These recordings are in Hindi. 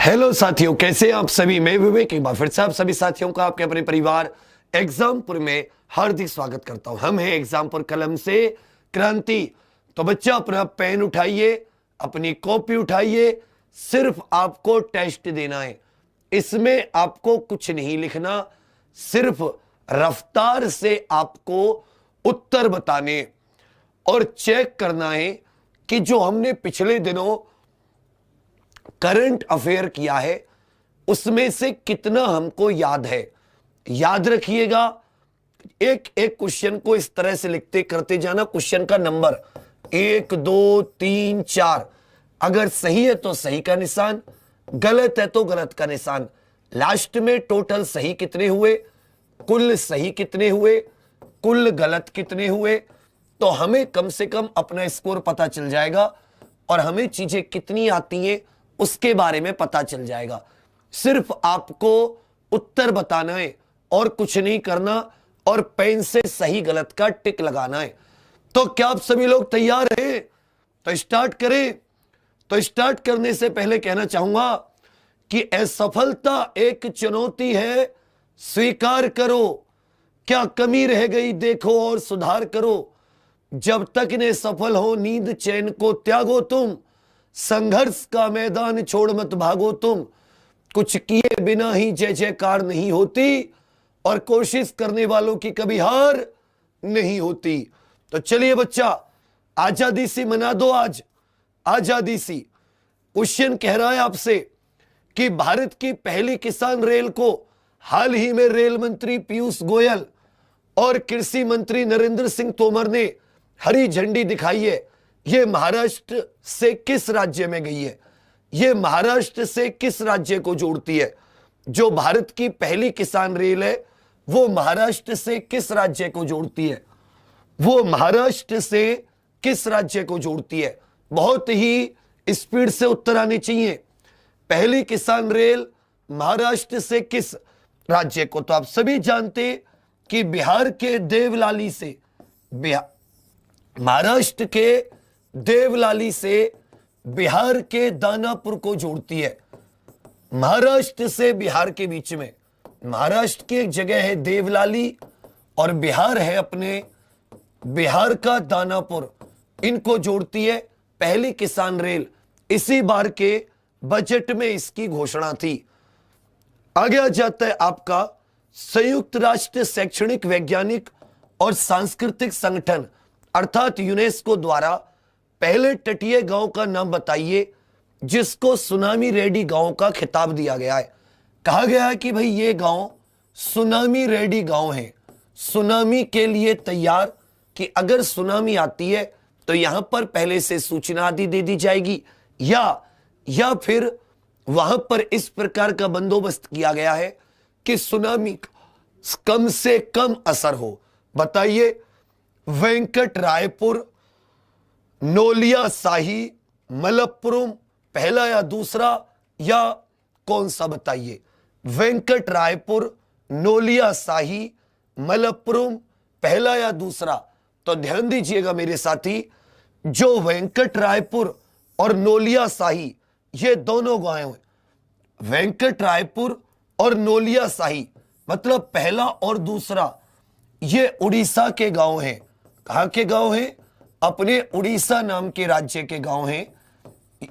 हेलो साथियों, कैसे हैं आप सभी। मैं विवेक एक बार फिर से आप सभी साथियों का आपके अपने परिवार एग्जामपुर में हार्दिक स्वागत करता हूं। हम हैं एग्जामपुर कलम से क्रांति। तो बच्चा अपना पेन उठाइए, अपनी कॉपी उठाइए, सिर्फ आपको टेस्ट देना है। इसमें आपको कुछ नहीं लिखना, सिर्फ रफ्तार से आपको उत्तर बताने और चेक करना है कि जो हमने पिछले दिनों करंट अफेयर किया है उसमें से कितना हमको याद है। याद रखिएगा, एक एक क्वेश्चन को इस तरह से लिखते करते जाना। क्वेश्चन का नंबर 1 2 3 4, अगर सही है तो सही का निशान, गलत है तो गलत का निशान। लास्ट में टोटल सही कितने हुए, कुल सही कितने हुए, कुल गलत कितने हुए, तो हमें कम से कम अपना स्कोर पता चल जाएगा और हमें चीजें कितनी आती हैं उसके बारे में पता चल जाएगा। सिर्फ आपको उत्तर बताना है और कुछ नहीं करना, और पेन से सही गलत का टिक लगाना है। तो क्या आप सभी लोग तैयार हैं? तो स्टार्ट करें। तो स्टार्ट करने से पहले कहना चाहूंगा कि असफलता एक चुनौती है, स्वीकार करो। क्या कमी रह गई देखो और सुधार करो। जब तक ने सफल हो नींद चैन को त्यागो तुम, संघर्ष का मैदान छोड़ मत भागो तुम। कुछ किए बिना ही जय जयकार नहीं होती, और कोशिश करने वालों की कभी हार नहीं होती। तो चलिए बच्चा, आजादी सी मना दो आज, आजादी सी। क्वेश्चन कह रहा है आपसे कि भारत की पहली किसान रेल को हाल ही में रेल मंत्री पीयूष गोयल और कृषि मंत्री नरेंद्र सिंह तोमर ने हरी झंडी दिखाई है। यह महाराष्ट्र से किस राज्य में गई है? यह महाराष्ट्र से किस राज्य को जोड़ती है? जो भारत की पहली किसान रेल है वो महाराष्ट्र से किस राज्य को जोड़ती है? वो महाराष्ट्र से किस राज्य को जोड़ती है? बहुत ही स्पीड से उत्तर आने चाहिए। पहली किसान रेल महाराष्ट्र से किस राज्य को? तो आप सभी जानते कि बिहार के देवलाली से, महाराष्ट्र के देवलाली से बिहार के दानापुर को जोड़ती है। महाराष्ट्र से बिहार के बीच में, महाराष्ट्र की एक जगह है देवलाली और बिहार है अपने बिहार का दानापुर, इनको जोड़ती है पहली किसान रेल। इसी बार के बजट में इसकी घोषणा थी। आगे आ जाता है आपका संयुक्त राष्ट्र शैक्षणिक, वैज्ञानिक और सांस्कृतिक संगठन अर्थात यूनेस्को द्वारा पहले तटीय गांव का नाम बताइए जिसको सुनामी रेडी गांव का खिताब दिया गया है। कहा गया है कि भाई ये गांव सुनामी रेडी गांव है, सुनामी के लिए तैयार, कि अगर सुनामी आती है तो यहां पर पहले से सूचना आदि दे दी जाएगी, या फिर वहां पर इस प्रकार का बंदोबस्त किया गया है कि सुनामी कम से कम असर हो। बताइए, वेंकट रायपुर, नोलिया शाही, मलप्पुरम, पहला या दूसरा, या कौन सा? बताइए, वेंकट रायपुर, नोलिया शाही, मलप्पुरम, पहला या दूसरा? तो ध्यान दीजिएगा मेरे साथी, जो वेंकट रायपुर और नोलिया शाही ये दोनों गांव हैं। वेंकट रायपुर और नोलिया शाही मतलब पहला और दूसरा, ये उड़ीसा के गांव हैं। कहां के गांव हैं? अपने उड़ीसा नाम के राज्य के गांव हैं।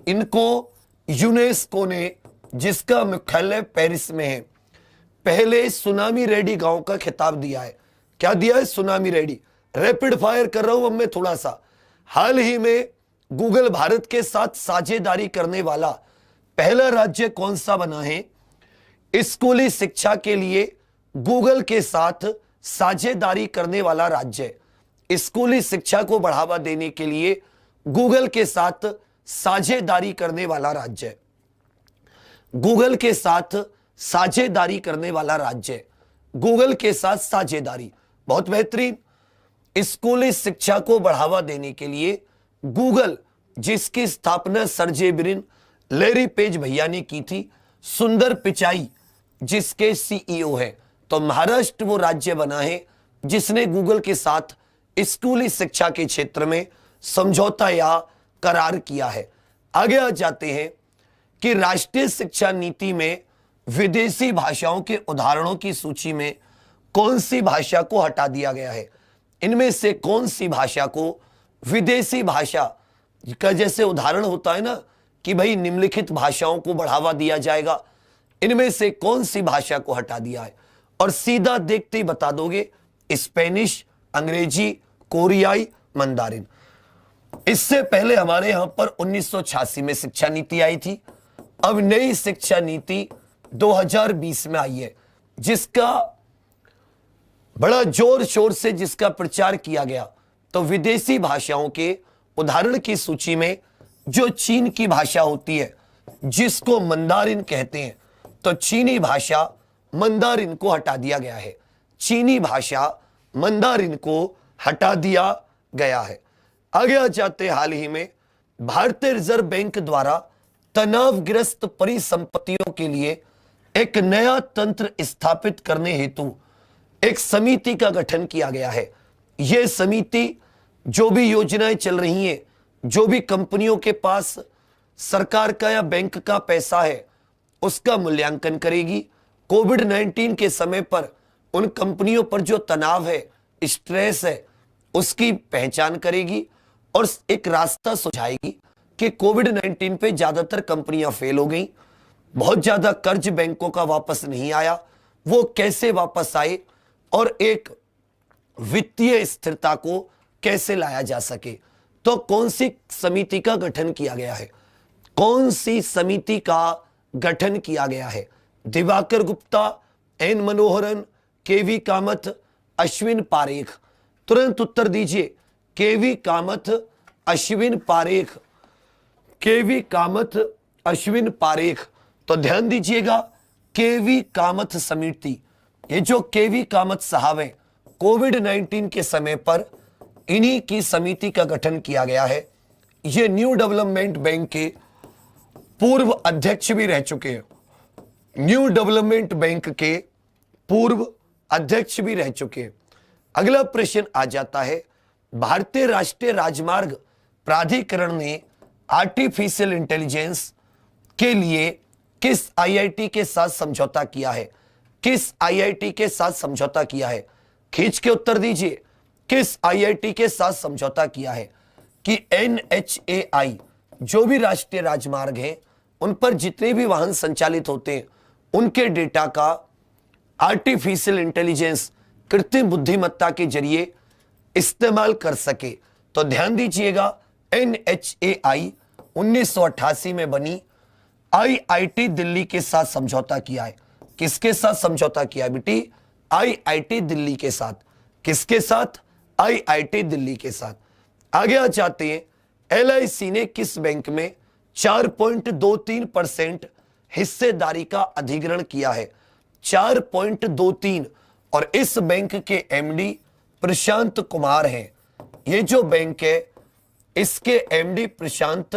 इनको यूनेस्को ने, जिसका मुख्यालय पेरिस में है, पहले सुनामी रेडी गांव का खिताब दिया है। क्या दिया है? Tsunami ready. रैपिड फायर कर रहा हूं अब मैं थोड़ा सा। हाल ही में गूगल भारत के साथ साझेदारी करने वाला पहला राज्य कौन सा बना है? स्कूली शिक्षा के लिए गूगल के साथ साझेदारी करने वाला राज्य, स्कूली शिक्षा को बढ़ावा देने के लिए गूगल के साथ साझेदारी करने वाला राज्य, गूगल के साथ साझेदारी करने वाला राज्य, गूगल के साथ साझेदारी, बहुत बेहतरीन। स्कूली शिक्षा को बढ़ावा देने के लिए गूगल, जिसकी स्थापना सर्जे ब्रिन, लैरी पेज भैया ने की थी, सुंदर पिचाई जिसके सीईओ है। तो महाराष्ट्र वो राज्य बना है जिसने गूगल के साथ स्कूली शिक्षा के क्षेत्र में समझौता या करार किया है। आगे आ जाते हैं कि राष्ट्रीय शिक्षा नीति में विदेशी भाषाओं के उदाहरणों की सूची में कौन सी भाषा को हटा दिया गया है। इनमें से कौन सी भाषा को विदेशी भाषा का जैसे उदाहरण होता है ना कि भाई निम्नलिखित भाषाओं को बढ़ावा दिया जाएगा, इनमें से कौन सी भाषा को हटा दिया है। और सीधा देखते ही बता दोगे स्पेनिश, अंग्रेजी, कोरियाई, मंदारिन। इससे पहले हमारे यहां पर 1986 में शिक्षा नीति आई थी। अब नई शिक्षा नीति 2020 में आई है, जिसका बड़ा जोर शोर से जिसका प्रचार किया गया। तो विदेशी भाषाओं के उदाहरण की सूची में जो चीन की भाषा होती है जिसको मंदारिन कहते हैं, तो चीनी भाषा मंदारिन को हटा दिया गया है। चीनी भाषा मंदारिन को हटा दिया गया है। आगे आ जाते हाल ही में भारतीय रिजर्व बैंक द्वारा तनावग्रस्त परिसंपत्तियों के लिए एक नया तंत्र स्थापित करने हेतु एक समिति का गठन किया गया है। यह समिति जो भी योजनाएं चल रही हैं, जो भी कंपनियों के पास सरकार का या बैंक का पैसा है, उसका मूल्यांकन करेगी। कोविड-19 के समय पर उन कंपनियों पर जो तनाव है, स्ट्रेस है, उसकी पहचान करेगी और एक रास्ता सुझाएगी कि कोविड-19 पे ज्यादातर कंपनियां फेल हो गई, बहुत ज्यादा कर्ज बैंकों का वापस नहीं आया, वो कैसे वापस आए और एक वित्तीय स्थिरता को कैसे लाया जा सके। तो कौन सी समिति का गठन किया गया है? कौन सी समिति का गठन किया गया है? दिवाकर गुप्ता, एन मनोहरन, केवी कामथ, अश्विन पारेख। तुरंत उत्तर दीजिए, केवी कामथ, अश्विन पारेख, केवी कामथ, अश्विन पारेख। तो ध्यान दीजिएगा, केवी कामथ समिति, ये जो केवी कामथ साहब हैं, कोविड-19 के समय पर इन्हीं की समिति का गठन किया गया है। ये न्यू डेवलपमेंट बैंक के पूर्व अध्यक्ष भी रह चुके हैं। न्यू डेवलपमेंट बैंक के पूर्व अध्यक्ष भी रह चुके हैं। अगला प्रश्न आ जाता है, भारतीय राष्ट्रीय राजमार्ग प्राधिकरण ने आर्टिफिशियल इंटेलिजेंस के लिए किस आईआईटी के साथ समझौता किया है? किस आईआईटी के साथ समझौता किया है? खींच के उत्तर दीजिए, किस आईआईटी के साथ समझौता किया है? कि एनएचएआई, जो भी राष्ट्रीय राजमार्ग हैं, उन पर जितने भी वाहन संचालित होते हैं, उनके डेटा का आर्टिफिशियल इंटेलिजेंस, कृत्रिम बुद्धिमत्ता के जरिए इस्तेमाल कर सके। तो ध्यान दीजिएगा, एनएचएआई 1988 में बनी, आईआईटी दिल्ली के साथ समझौता किया है। किसके साथ समझौता किया है बेटी? आईआईटी दिल्ली के साथ। किसके साथ? आईआईटी दिल्ली के साथ। आगे आ जाते हैं, एलआईसी ने किस बैंक में 4.23% हिस्सेदारी का अधिग्रहण किया है? 4.23। और इस बैंक के एमडी प्रशांत कुमार हैं। ये जो बैंक है, इसके एमडी प्रशांत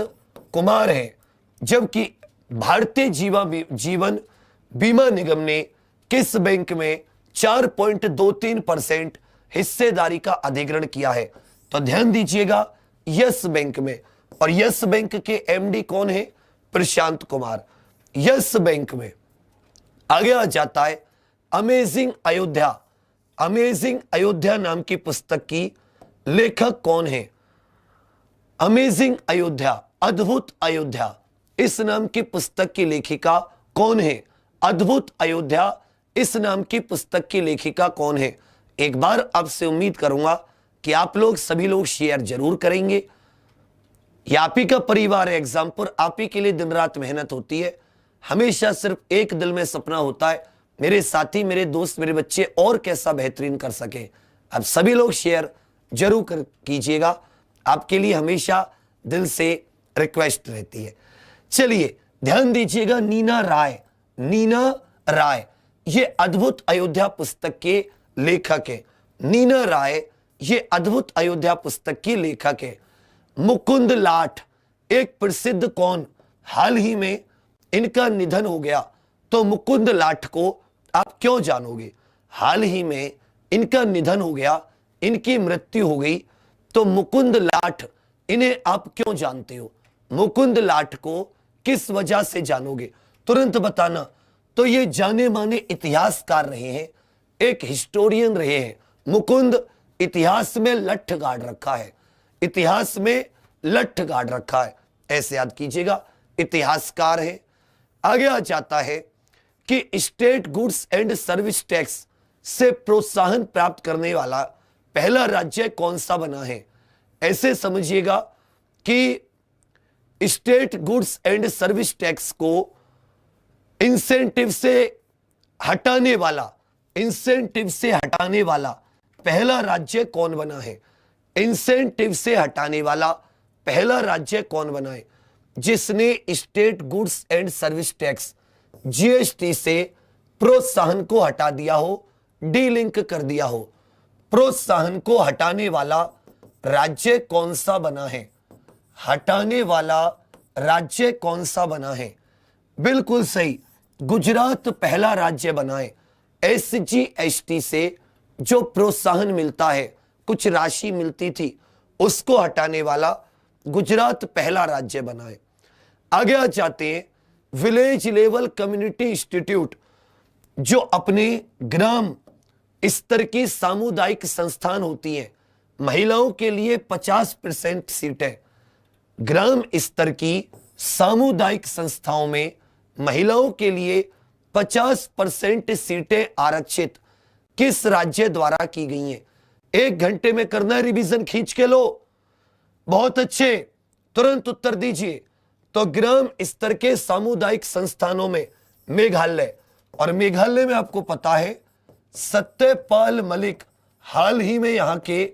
कुमार हैं। जबकि भारतीय जीवन बीमा निगम ने किस बैंक में 4.23% हिस्सेदारी का अधिग्रहण किया है? तो ध्यान दीजिएगा, यस बैंक में। और यस बैंक के एमडी कौन है? प्रशांत कुमार, यस बैंक में। आगे आ जाता है, अमेजिंग अयोध्या। अमेजिंग अयोध्या नाम की पुस्तक की लेखक कौन है? अमेजिंग अयोध्या, अद्भुत अयोध्या, इस नाम की पुस्तक की लेखिका कौन है? अद्भुत अयोध्या, इस नाम की पुस्तक की लेखिका कौन है? एक बार आपसे उम्मीद करूंगा कि आप लोग सभी लोग शेयर जरूर करेंगे। ये आप ही का परिवार है, एग्जाम पर आप ही के लिए दिन रात मेहनत होती है। हमेशा सिर्फ एक दिल में सपना होता है, मेरे साथी, मेरे दोस्त, मेरे बच्चे और कैसा बेहतरीन कर सके। अब सभी लोग शेयर जरूर कीजिएगा, आपके लिए हमेशा दिल से रिक्वेस्ट रहती है। चलिए ध्यान दीजिएगा, नीना राय, नीना राय ये अद्भुत अयोध्या पुस्तक के लेखक है। नीना राय ये अद्भुत अयोध्या पुस्तक की लेखक है। मुकुंद लाठ, एक प्रसिद्ध कौन, हाल ही में इनका निधन हो गया। तो मुकुंद लाठ को आप क्यों जानोगे? हाल ही में इनका निधन हो गया, इनकी मृत्यु हो गई, तो मुकुंद लाठ, इन्हें आप क्यों जानते हो? मुकुंद लाठ को किस वजह से जानोगे, तुरंत बताना। तो ये जाने माने इतिहासकार रहे हैं, एक हिस्टोरियन रहे हैं। मुकुंद इतिहास में लठ गाड़ रखा है, इतिहास में लठ गाड़ रखा है, ऐसे याद कीजिएगा, इतिहासकार है। आगे आ जाता है कि state goods and service tax से प्रोत्साहन प्राप्त करने वाला पहला राज्य कौन सा बना है। ऐसे समझिएगा कि state goods and service tax को इंसेंटिव से हटाने वाला, इंसेंटिव से हटाने वाला पहला राज्य कौन बना है। इंसेंटिव से हटाने वाला पहला राज्य कौन बना है, जिसने state goods and service tax GST से प्रोत्साहन को हटा दिया हो, डीलिंक कर दिया हो। प्रोत्साहन को हटाने वाला राज्य कौन सा बना है, हटाने वाला राज्य कौन सा बना है। बिल्कुल सही, गुजरात पहला राज्य बना है। एसजीएसटी से जो प्रोत्साहन मिलता है, कुछ राशि मिलती थी, उसको हटाने वाला गुजरात पहला राज्य बना है। आगे आ जाते हैं, विलेज लेवल कम्युनिटी इंस्टीट्यूट जो अपने ग्राम स्तर की सामुदायिक संस्थान होती हैं, महिलाओं के लिए 50% सीटें। ग्राम स्तर की सामुदायिक संस्थाओं में महिलाओं के लिए 50% सीटें आरक्षित किस राज्य द्वारा की गई हैं। 1 घंटे में करना है, रिवीजन खींच के लो। बहुत अच्छे, तुरंत उत्तर दीजिए। तो ग्राम स्तर के सामुदायिक संस्थानों में मेघालय, और मेघालय में आपको पता है सत्यपाल मलिक हाल ही में यहां के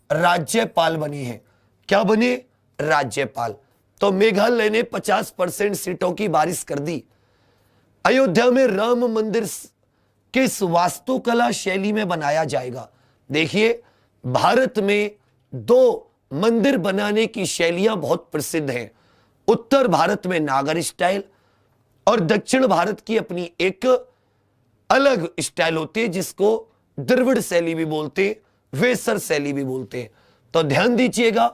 राज्यपाल बनी है। क्या बने? राज्यपाल। तो मेघालय ने 50% सीटों की बारिश कर दी। अयोध्या में राम मंदिर किस वास्तुकला शैली में बनाया जाएगा। देखिए, भारत में 2 मंदिर बनाने की शैलियां बहुत प्रसिद्ध हैं। उत्तर भारत में नागर स्टाइल और दक्षिण भारत की अपनी एक अलग स्टाइल होती है, जिसको द्रविड़ शैली भी बोलते हैं, वेसर शैली भी बोलते हैं। तो ध्यान दीजिएगा,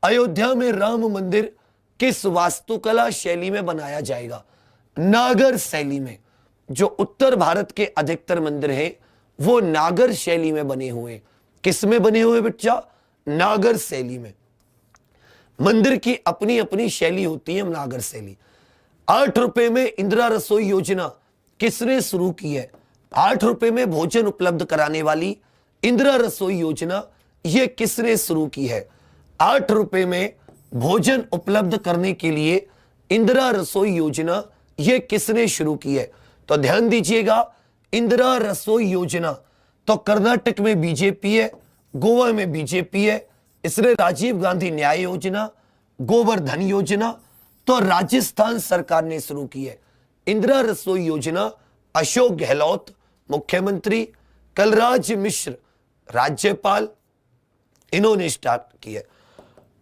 अयोध्या में राम मंदिर किस वास्तुकला शैली में बनाया जाएगा? नागर शैली में। जो उत्तर भारत के अधिकतर मंदिर हैं वो नागर शैली में बने हुए। किस में बने हुए बच्चा? नागर शैली में। मंदिर की अपनी अपनी शैली होती है, नागर शैली। 8 रुपए में इंदिरा रसोई योजना किसने शुरू की है? 8 रुपए में भोजन उपलब्ध कराने वाली इंदिरा रसोई योजना ये किसने शुरू की है? 8 रुपए में भोजन उपलब्ध करने के लिए इंदिरा रसोई योजना ये किसने शुरू की है? तो ध्यान दीजिएगा, इंदिरा रसोई योजना तो कर्नाटक में बीजेपी है, गोवा में बीजेपी है। इसने राजीव गांधी न्याय योजना, गोवर्धन योजना तो राजस्थान सरकार ने शुरू की है। इंदिरा रसोई योजना अशोक गहलोत मुख्यमंत्री, कलराज मिश्र राज्यपाल, इन्होंने स्टार्ट की है।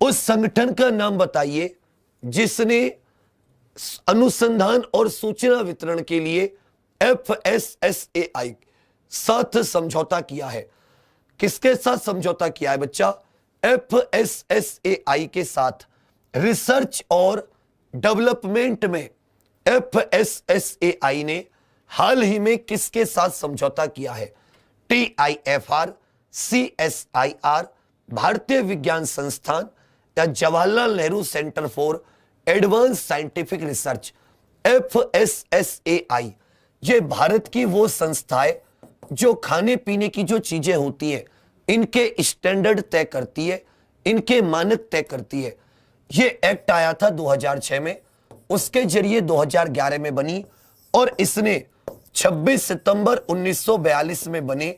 उस संगठन का नाम बताइए जिसने अनुसंधान और सूचना वितरण के लिए FSSAI साथ समझौता किया है। किसके साथ समझौता किया है बच्चा? FSSAI के साथ। रिसर्च और डेवलपमेंट में FSSAI ने हाल ही में किसके साथ समझौता किया है? TIFR, CSIR, भारतीय विज्ञान संस्थान या Jawaharlal Nehru centre for advance scientific research. FSSAI ये भारत की वो संस्था है जो खाने पीने की जो चीजें होती हैं इनके स्टैंडर्ड तय करती है, इनके मानक तय करती है। ये एक्ट आया था 2006 में, उसके जरिए 2011 में बनी और इसने 26 सितंबर 1942 में बने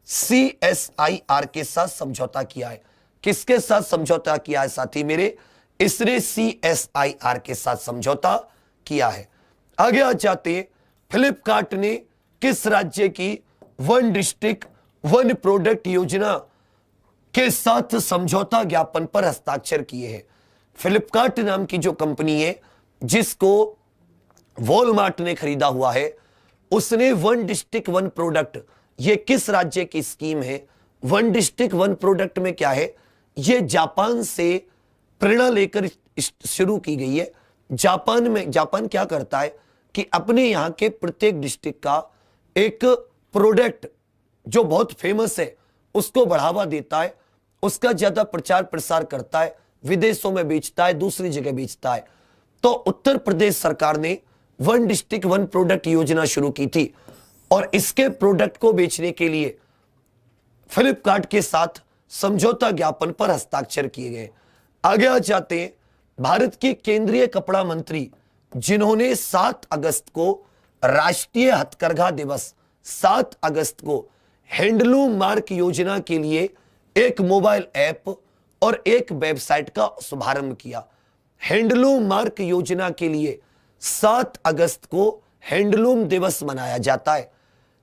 CSIR के साथ समझौता किया है। किसके साथ समझौता किया है साथी मेरे? इसने CSIR के साथ समझौता किया है। आगे आ जाते हैं, फ्लिपकार्ट ने किस राज्य की 1 डिस्ट्रिक्ट 1 प्रोडक्ट योजना के साथ समझौता ज्ञापन पर हस्ताक्षर किए हैं? फ्लिपकार्ट नाम की जो कंपनी है जिसको वॉलमार्ट ने खरीदा हुआ है, उसने 1 डिस्ट्रिक्ट 1 प्रोडक्ट, ये किस राज्य की स्कीम है? 1 डिस्ट्रिक्ट 1 प्रोडक्ट में क्या है? ये जापान से प्रेरणा लेकर शुरू की गई है। जापान क्या करता है कि अपने यहाँ के प्रत्येक डिस्ट्रिक्ट का एक प्रोडक्ट जो बहुत फेमस है उसको बढ़ावा देता है, उसका ज्यादा प्रचार प्रसार करता है, विदेशों में बेचता है, दूसरी जगह बेचता है। तो उत्तर प्रदेश सरकार ने वन डिस्ट्रिक्ट वन प्रोडक्ट योजना शुरू की थी और इसके प्रोडक्ट को बेचने के लिए फ्लिपकार्ट के साथ समझौता ज्ञापन पर हस्ताक्षर किए गए। आगे आ जाते हैं, भारत के केंद्रीय कपड़ा मंत्री जिन्होंने 7 अगस्त को राष्ट्रीय हथकरघा दिवस, 7 अगस्त को हैंडलूम मार्क योजना के लिए एक मोबाइल ऐप और एक वेबसाइट का शुभारंभ किया। हैंडलूम मार्क योजना के लिए 7 अगस्त को हैंडलूम दिवस मनाया जाता है।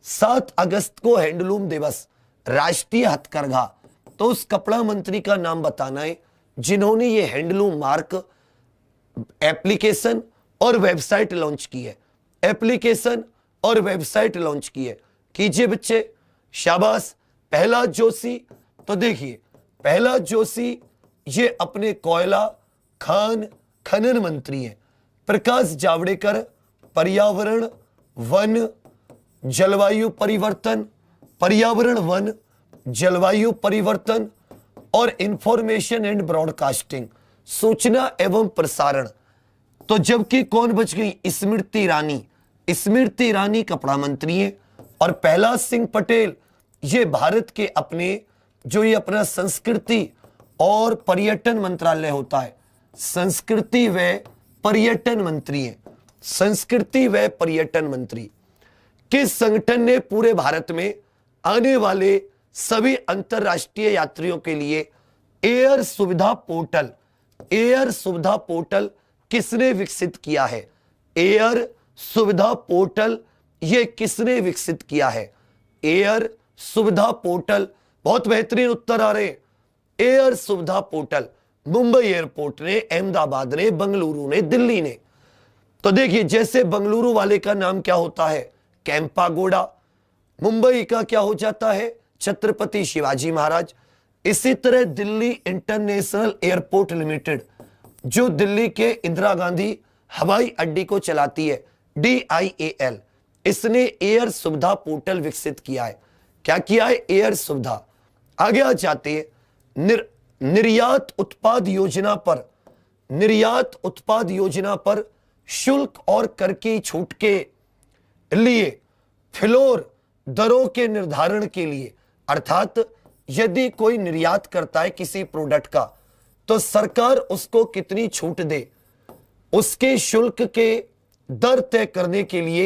7 अगस्त को हैंडलूम दिवस, राष्ट्रीय हथकरघा। तो उस कपड़ा मंत्री का नाम बताना है जिन्होंने ये हैंडलूम मार्क एप्लीकेशन और वेबसाइट लॉन्च की है। एप्लीकेशन और वेबसाइट लॉन्च की है। कीजिए बच्चे, शाबाश। प्रहलाद जोशी, तो देखिए प्रहलाद जोशी ये अपने कोयला खनन मंत्री हैं। प्रकाश जावड़ेकर पर्यावरण वन जलवायु परिवर्तन, पर्यावरण वन जलवायु परिवर्तन और इंफॉर्मेशन एंड ब्रॉडकास्टिंग, सूचना एवं प्रसारण। तो जबकि कौन बच गई? स्मृति ईरानी। स्मृति ईरानी कपड़ा मंत्री हैं और प्रहलाद सिंह पटेल ये भारत के अपने जो ये अपना संस्कृति और पर्यटन मंत्रालय होता है, संस्कृति व पर्यटन मंत्री हैं। संस्कृति व पर्यटन मंत्री। किस संगठन ने पूरे भारत में आने वाले सभी अंतरराष्ट्रीय यात्रियों के लिए एयर सुविधा पोर्टल किसने विकसित किया है? एयर सुविधा पोर्टल ये किसने विकसित किया है? एयर सुविधा पोर्टल। बहुत बेहतरीन उत्तर आ रहे हैं। एयर सुविधा पोर्टल मुंबई एयरपोर्ट ने, अहमदाबाद ने, बंगलुरु ने, दिल्ली ने। तो देखिए, जैसे बंगलुरु वाले का नाम क्या होता है? कैंपागोडा। मुंबई का क्या हो जाता है? छत्रपति शिवाजी महाराज। इसी तरह दिल्ली इंटरनेशनल एयरपोर्ट लिमिटेड जो दिल्ली के इंदिरा गांधी हवाई अड्डे को चलाती है, DIAL, इसने एयर सुविधा पोर्टल विकसित किया है। क्या किया है? एयर सुविधा। आगे आ जाते हैं, निर्यात उत्पाद योजना पर शुल्क और कर की छूट के लिए फ्लोर दरों के निर्धारण के लिए, अर्थात यदि कोई निर्यात करता है किसी प्रोडक्ट का तो सरकार उसको कितनी छूट दे, उसके शुल्क के दर तय करने के लिए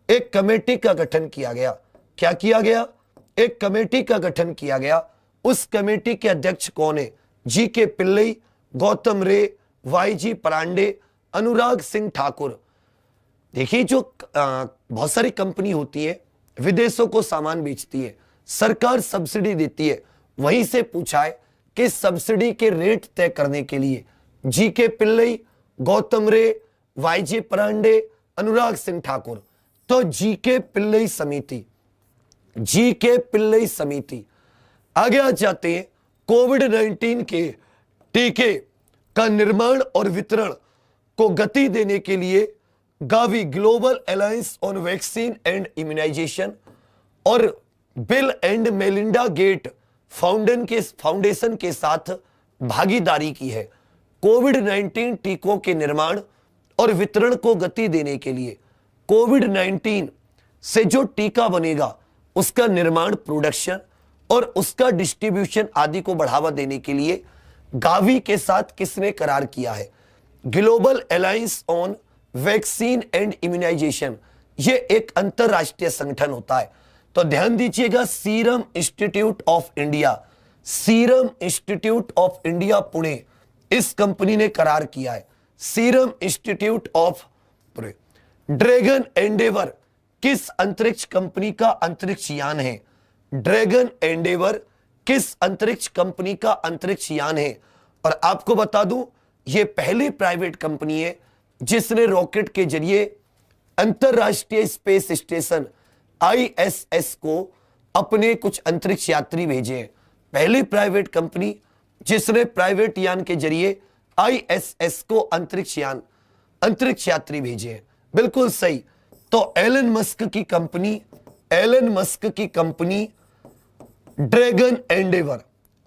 एक कमेटी का गठन किया गया। क्या किया गया? एक कमेटी का गठन किया गया। उस कमेटी के अध्यक्ष कौन है? GK पिल्लई, गौतम रे, YG परांडे, अनुराग सिंह ठाकुर। देखिए, जो बहुत सारी कंपनी होती है विदेशों को सामान बेचती है, सरकार सब्सिडी देती है। वहीं से पूछा है कि सब्सिडी के रेट तय करने के लिए GK पिल्लई, गौतम रे, YG परांडे, अनुराग सिंह ठाकुर। तो GK पिल्लई समिति। आगे आ जाते हैं, कोविड-19 के टीके का निर्माण और वितरण को गति देने के लिए GAVI global alliance on vaccine and immunisation और Bill and Melinda Gate Foundation के साथ भागीदारी की है। कोविड-19 टीकों के निर्माण और वितरण को गति देने के लिए कोविड-19 से जो टीका बनेगा उसका निर्माण, प्रोडक्शन और उसका डिस्ट्रीब्यूशन आदि को बढ़ावा देने के लिए गावी के साथ किसने करार किया है? Global alliance on vaccine and immunisation. ये एक अंतरराष्ट्रीय संगठन होता है। तो ध्यान दीजिएगा, serum institute of India Pune, इस कंपनी ने करार किया है। Serum institute of Pune. Dragon Endeavour किस अंतरिक्ष कंपनी का अंतरिक्ष यान है? ड्रैगन एंडेवर किस अंतरिक्ष कंपनी का अंतरिक्ष यान है? और आपको बता दूं, यह पहली प्राइवेट कंपनी है जिसने रॉकेट के जरिए अंतरराष्ट्रीय स्पेस स्टेशन ISS को अपने कुछ अंतरिक्ष यात्री भेजे हैं। पहली प्राइवेट कंपनी जिसने प्राइवेट यान के जरिए ISS को अंतरिक्ष यात्री भेजे हैं। बिल्कुल सही। तो एलन मस्क की company Dragon Endeavour,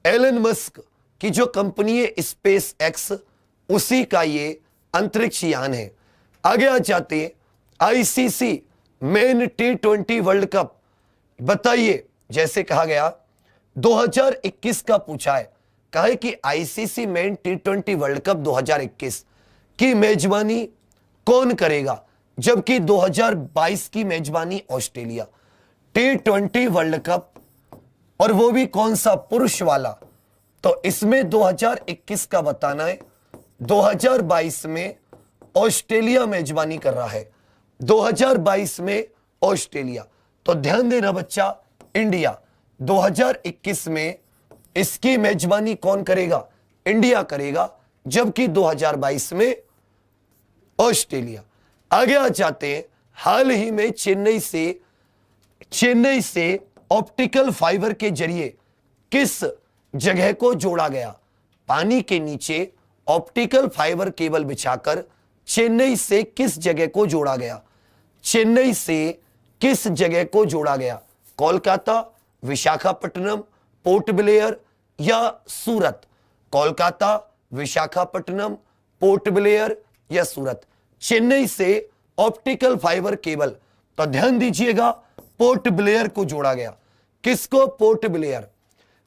Elon Musk की जो कंपनी है स्पेस एक्स, उसी का ये अंतरिक्ष यान है। आगे आ जाते हैं ICC main T20 world cup. बताइए, जैसे कहा गया 2021 का पूछा है, कहा है कि ICC main T20 world cup 2021 की मेजबानी कौन करेगा, जबकि 2022 की मेजबानी ऑस्ट्रेलिया। T20 वर्ल्ड कप, और वो भी कौन सा, पुरुष वाला। तो इसमें 2021 का बताना है, 2022 में ऑस्ट्रेलिया मेजबानी कर रहा है, 2022 में ऑस्ट्रेलिया। तो ध्यान देना बच्चा, इंडिया 2021 में इसकी मेजबानी कौन करेगा, इंडिया करेगा, जबकि 2022 में ऑस्ट्रेलिया। आगे आ जाते हैं, हाल ही में चेन्नई से ऑप्टिकल फाइबर के जरिए किस जगह को जोड़ा गया। पानी के नीचे ऑप्टिकल फाइबर केबल बिछाकर चेन्नई से किस जगह को जोड़ा गया, चेन्नई से किस जगह को जोड़ा गया, कोलकाता, विशाखापट्टनम, पोर्ट ब्लेयर या सूरत। कोलकाता, विशाखापट्टनम, पोर्ट ब्लेयर या सूरत। चेन्नई से ऑप्टिकल फाइबर केबल, तो ध्यान दीजिएगा, पोर्ट ब्लेयर को जोड़ा गया। किसको, पोर्ट ब्लेयर।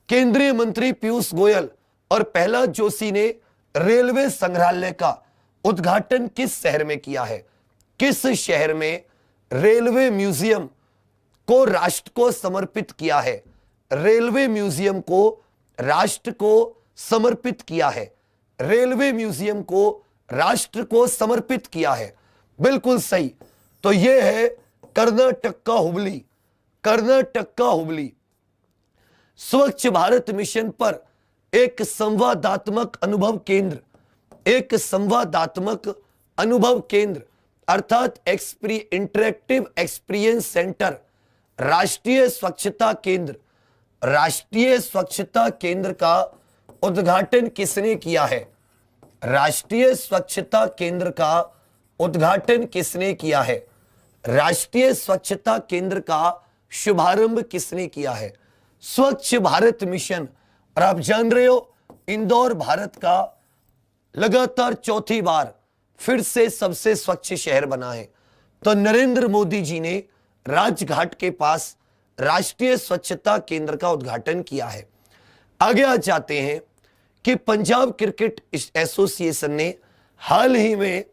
केंद्रीय मंत्री पीयूष गोयल और प्रहलाद जोशी ने रेलवे संग्रहालय का उद्घाटन किस शहर में किया है, किस शहर में रेलवे म्यूजियम को राष्ट्र को समर्पित किया है, रेलवे म्यूजियम को राष्ट्र को समर्पित किया है, रेलवे म्यूजियम को राष्ट्र को समर्पित किया है। बिल्कुल सही। तो यह है कर्नाटक का हुबली, कर्नाटक का हुबली। स्वच्छ भारत मिशन पर एक संवादात्मक अनुभव केंद्र, एक संवादात्मक अनुभव केंद्र अर्थात इंटरेक्टिव एक्सपीरियंस सेंटर, राष्ट्रीय स्वच्छता केंद्र, राष्ट्रीय स्वच्छता केंद्र का उद्घाटन किसने किया है, राष्ट्रीय स्वच्छता केंद्र का उद्घाटन किसने किया है, राष्ट्रीय स्वच्छता केंद्र का शुभारंभ किसने किया है। स्वच्छ भारत मिशन, और आप जान रहे हो इंदौर भारत का लगातार चौथी बार फिर से सबसे स्वच्छ शहर बना है। तो नरेंद्र मोदी जी ने राजघाट के पास राष्ट्रीय स्वच्छता केंद्र का उद्घाटन किया है। आगे आ जाते हैं कि पंजाब क्रिकेट एसोसिएशन ने हाल ही में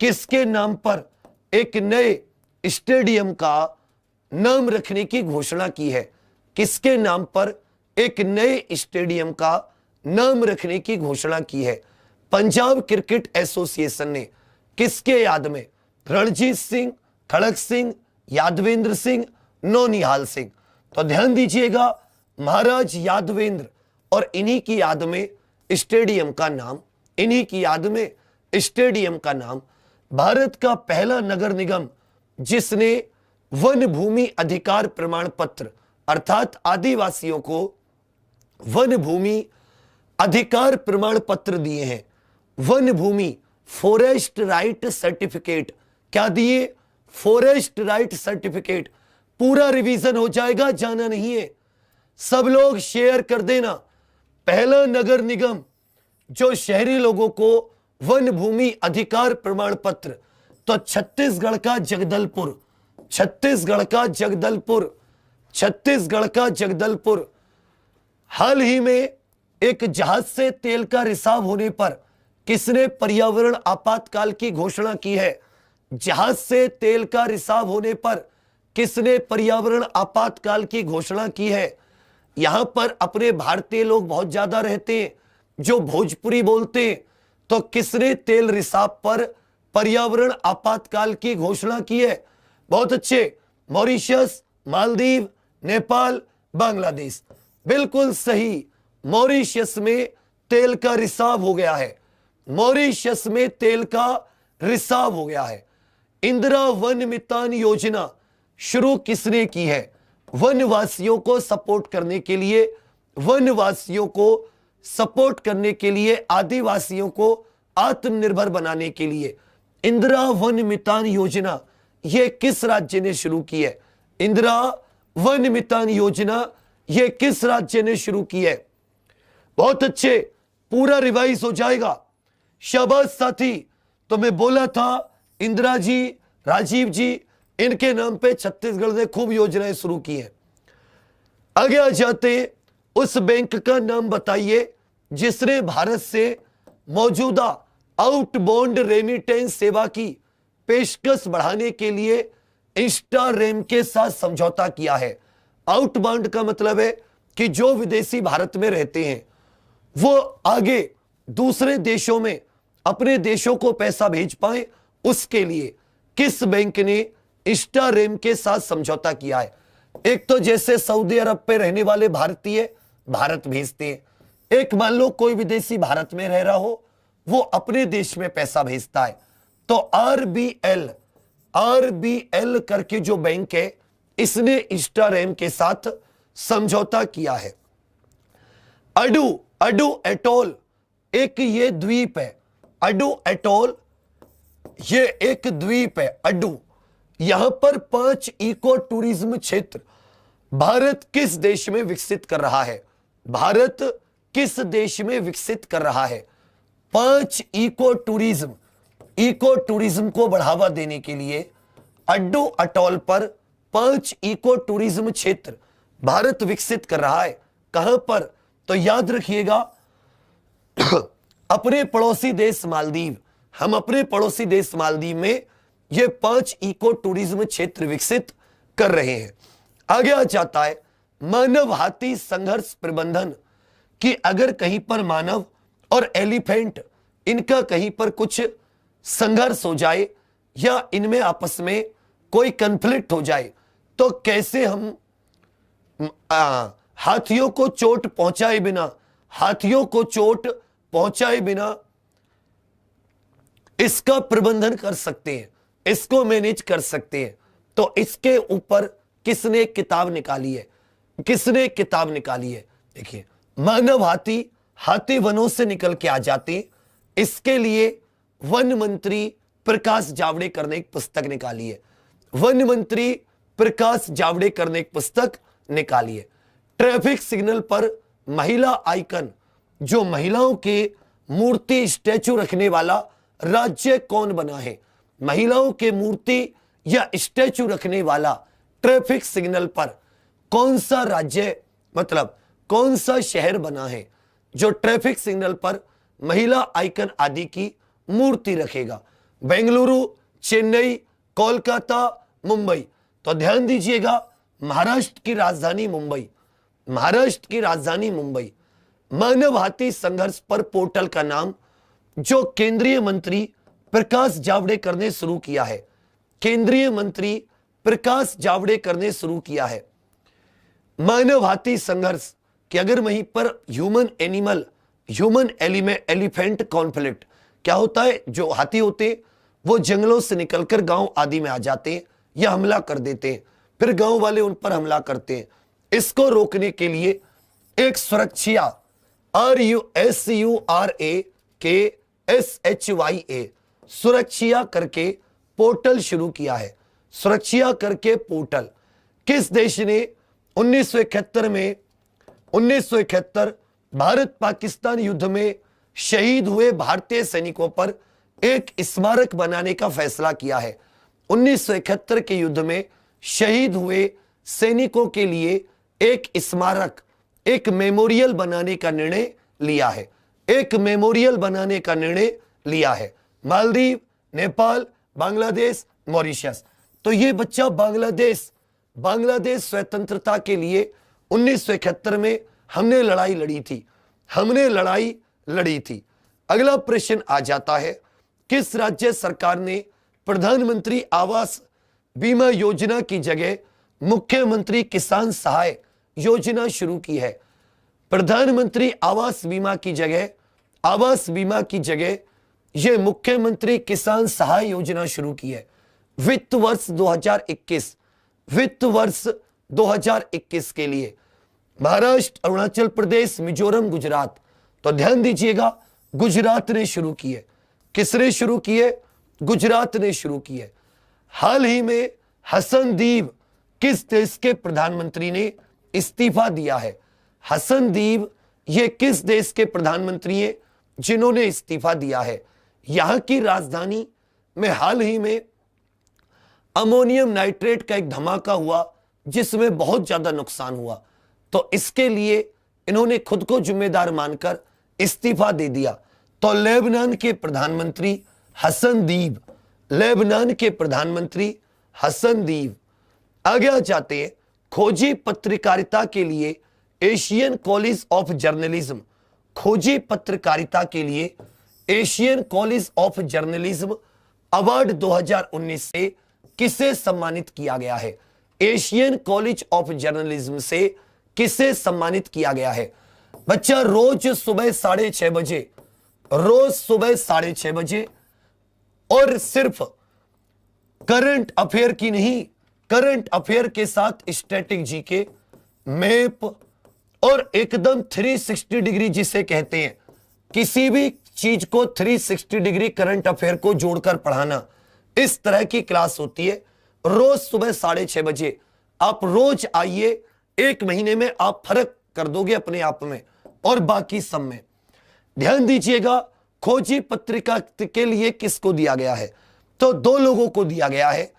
किसके नाम पर एक नए स्टेडियम का नाम रखने की घोषणा की है, किसके नाम पर एक नए स्टेडियम का नाम रखने की घोषणा की है। पंजाब क्रिकेट एसोसिएशन ने किसके याद में, रणजीत सिंह, खड़क सिंह, यादवेंद्र सिंह, नौनिहाल सिंह। तो ध्यान दीजिएगा, महाराज यादवेंद्र और इन्हीं की याद में स्टेडियम का नाम, इन्हीं की याद में स्टेडियम का नाम। भारत का पहला नगर निगम जिसने वन भूमि अधिकार प्रमाण पत्र अर्थात आदिवासियों को वन भूमि अधिकार प्रमाण पत्र दिए हैं, वन भूमि फॉरेस्ट राइट सर्टिफिकेट, क्या दिए, फॉरेस्ट राइट सर्टिफिकेट। पूरा रिवीजन हो जाएगा, जाना नहीं है, सब लोग शेयर कर देना। पहला नगर निगम जो शहरी लोगों को वन भूमि अधिकार प्रमाण पत्र, तो छत्तीसगढ़ का जगदलपुर, छत्तीसगढ़ का जगदलपुर, छत्तीसगढ़ का जगदलपुर। हाल ही में एक जहाज से तेल का रिसाव होने पर किसने पर्यावरण आपातकाल की घोषणा की है, जहाज से तेल का रिसाव होने पर किसने पर्यावरण आपातकाल की घोषणा की है। यहां पर अपने भारतीय लोग बहुत ज्यादा रहते हैं जो भोजपुरी बोलते हैं, तो किसने तेल रिसाव पर पर्यावरण आपातकाल की घोषणा की है। बहुत अच्छे, मॉरिशस, मालदीव, नेपाल, बांग्लादेश। बिल्कुल सही, मॉरिशस में तेल का रिसाव हो गया है, मॉरिशस में तेल का रिसाव हो गया है। इंदिरा वन मितान योजना शुरू किसने की है, वनवासियों को सपोर्ट करने के लिए, वनवासियों को सपोर्ट करने के लिए, आदिवासियों को आत्मनिर्भर बनाने के लिए इंदिरा वन मितान योजना ये किस राज्य ने शुरू की है? इंदिरा वन मितान योजना ये किस राज्य ने शुरू की है? बहुत अच्छे, पूरा रिवाइज हो जाएगा। शाबाश साथी। तो मैं बोला था इंदिरा जी, राजीव जी, इनके नाम पे छत्तीसगढ़ ने खूब योजनाएं शुरू की हैं। आगे आ जाते, उस बैंक का नाम बताइए जिसने भारत से मौजूदा आउटबाउंड रेमिटेंस सेवा की पेशकश बढ़ाने के लिए इंस्टारेम के साथ समझौता किया है। आउटबाउंड का मतलब है कि जो विदेशी भारत में रहते हैं वो आगे दूसरे देशों में अपने देशों को पैसा भेज पाए, उसके लिए किस बैंक ने इंस्टारेम के साथ समझौता किया है? एक तो जैसे सऊदी अरब पे रहने वाले भारतीय भारत भेजते हैं, एक मान लो कोई विदेशी भारत में रह रहा हो, वो अपने देश में पैसा भेजता है, तो आरबीएल करके जो बैंक है इसने इंस्टारेम के साथ समझौता किया है। अडू एटोल एक ये द्वीप है। अडू एटोल ये एक द्वीप है अडू। यहां पर 5 इको टूरिज्म क्षेत्र भारत किस देश में विकसित कर रहा है? भारत किस देश में विकसित कर रहा है? 5 इको टूरिज्म को बढ़ावा देने के लिए अड्डू अटोल पर 5 इको टूरिज्म क्षेत्र भारत विकसित कर रहा है। कहां पर? तो याद रखिएगा अपने पड़ोसी देश मालदीव। हम अपने पड़ोसी देश मालदीव में ये 5 इको टूरिज्म क्षेत्र विकसित कर रहे हैं। आगे आ जाता है मानव हाथी संघर्ष प्रबंधन, कि अगर कहीं पर मानव और एलिफेंट इनका कहीं पर कुछ संघर्ष हो जाए या इनमें आपस में कोई कन्फ्लिक्ट हो जाए तो कैसे हम हाथियों को चोट पहुंचाए बिना इसका प्रबंधन कर सकते हैं, इसको मैनेज कर सकते हैं। तो इसके ऊपर किसने किताब निकाली है? देखिए, मानव हाथी वनों से निकल के आ जाते हैं, इसके लिए वन मंत्री प्रकाश जावड़ेकर ने एक पुस्तक निकाली है। ट्रैफिक सिग्नल पर महिला आइकन, जो महिलाओं के मूर्ति स्टैचू रखने वाला राज्य कौन बना है? महिलाओं के मूर्ति या स्टैचू रखने वाला ट्रैफिक सिग्नल पर कौन सा राज्य, मतलब कौन सा शहर बना है जो ट्रैफिक सिग्नल पर महिला आइकन आदि की मूर्ति रखेगा? बेंगलुरु, चेन्नई, कोलकाता, मुंबई। तो ध्यान दीजिएगा, महाराष्ट्र की राजधानी मुंबई। मानव हाथी संघर्ष पर पोर्टल का नाम जो केंद्रीय मंत्री प्रकाश जावड़ेकर ने शुरू किया है, मानव हाथी संघर्ष, कि अगर वहीं पर ह्यूमन एलिफेंट कॉन्फ्लिक्ट क्या होता है, जो हाथी होते हैं वो जंगलों से निकलकर गांव आदि में आ जाते हैं या हमला कर देते हैं, फिर गांव वाले उन पर हमला करते हैं। इसको रोकने के लिए एक सुरक्षा RUSURAKSHYA सुरक्षा करके पोर्टल शुरू किया है। सुरक्षा करके पोर्टल किस देश ने 1971 भारत पाकिस्तान युद्ध में शहीद हुए भारतीय सैनिकों पर एक स्मारक बनाने का फैसला किया है। 1971 के युद्ध में शहीद हुए सैनिकों के लिए एक स्मारक, एक मेमोरियल बनाने का निर्णय लिया है। मालदीव, नेपाल, बांग्लादेश, मॉरिशस। तो ये बच्चा बांग्लादेश स्वतंत्रता के लिए 1971 में हमने लड़ाई लड़ी थी। अगला प्रश्न आ जाता है, किस राज्य सरकार ने प्रधानमंत्री आवास बीमा योजना की जगह मुख्यमंत्री किसान सहाय योजना शुरू की है? प्रधानमंत्री आवास बीमा की जगह यह मुख्यमंत्री किसान सहाय योजना शुरू की है। वित्त वर्ष 2021 के लिए महाराष्ट्र, अरुणाचल प्रदेश, मिजोरम, गुजरात। तो ध्यान दीजिएगा, गुजरात ने शुरू की है। किसने शुरू की है? गुजरात ने शुरू की है। हाल ही में हसनदीप किस देश के प्रधानमंत्री ने इस्तीफा दिया है? हसनदीप ये किस देश के प्रधानमंत्री हैं जिन्होंने इस्तीफा दिया है? यहां की राजधानी में हाल ही में अमोनियम नाइट्रेट का एक धमाका हुआ जिसमें बहुत ज्यादा नुकसान हुआ, तो इसके लिए इन्होंने खुद को जिम्मेदार मानकर इस्तीफा दे दिया। तो लेबनान के प्रधानमंत्री हसनदीप, लेबनान के प्रधानमंत्री हसनदीप। आगे आ जाते हैं, खोजी पत्रकारिता के लिए एशियन कॉलेज ऑफ जर्नलिज्म, खोजी पत्रकारिता के लिए Asian college of journalism award 2019 से किसे सम्मानित किया गया है? एशियन कॉलेज ऑफ जर्नलिज्म से किसे सम्मानित किया गया है? बच्चा रोज सुबह 6:30 बजे, रोज सुबह 6:30 बजे, और सिर्फ करंट अफेयर की नहीं, करंट अफेयर के साथ स्टैटिक जीके, मैप और एकदम 360 डिग्री जिसे कहते हैं, किसी भी चीज को 360 डिग्री करंट अफेयर को जोड़कर पढ़ाना, इस तरह की क्लास होती है रोज सुबह 6:30 बजे। आप रोज आइए, 1 महीने में आप फर्क कर दोगे अपने आप में और बाकी सब में। ध्यान दीजिएगा, खोजी पत्रिका के लिए किसको दिया गया है? तो 2 लोगों को दिया गया है,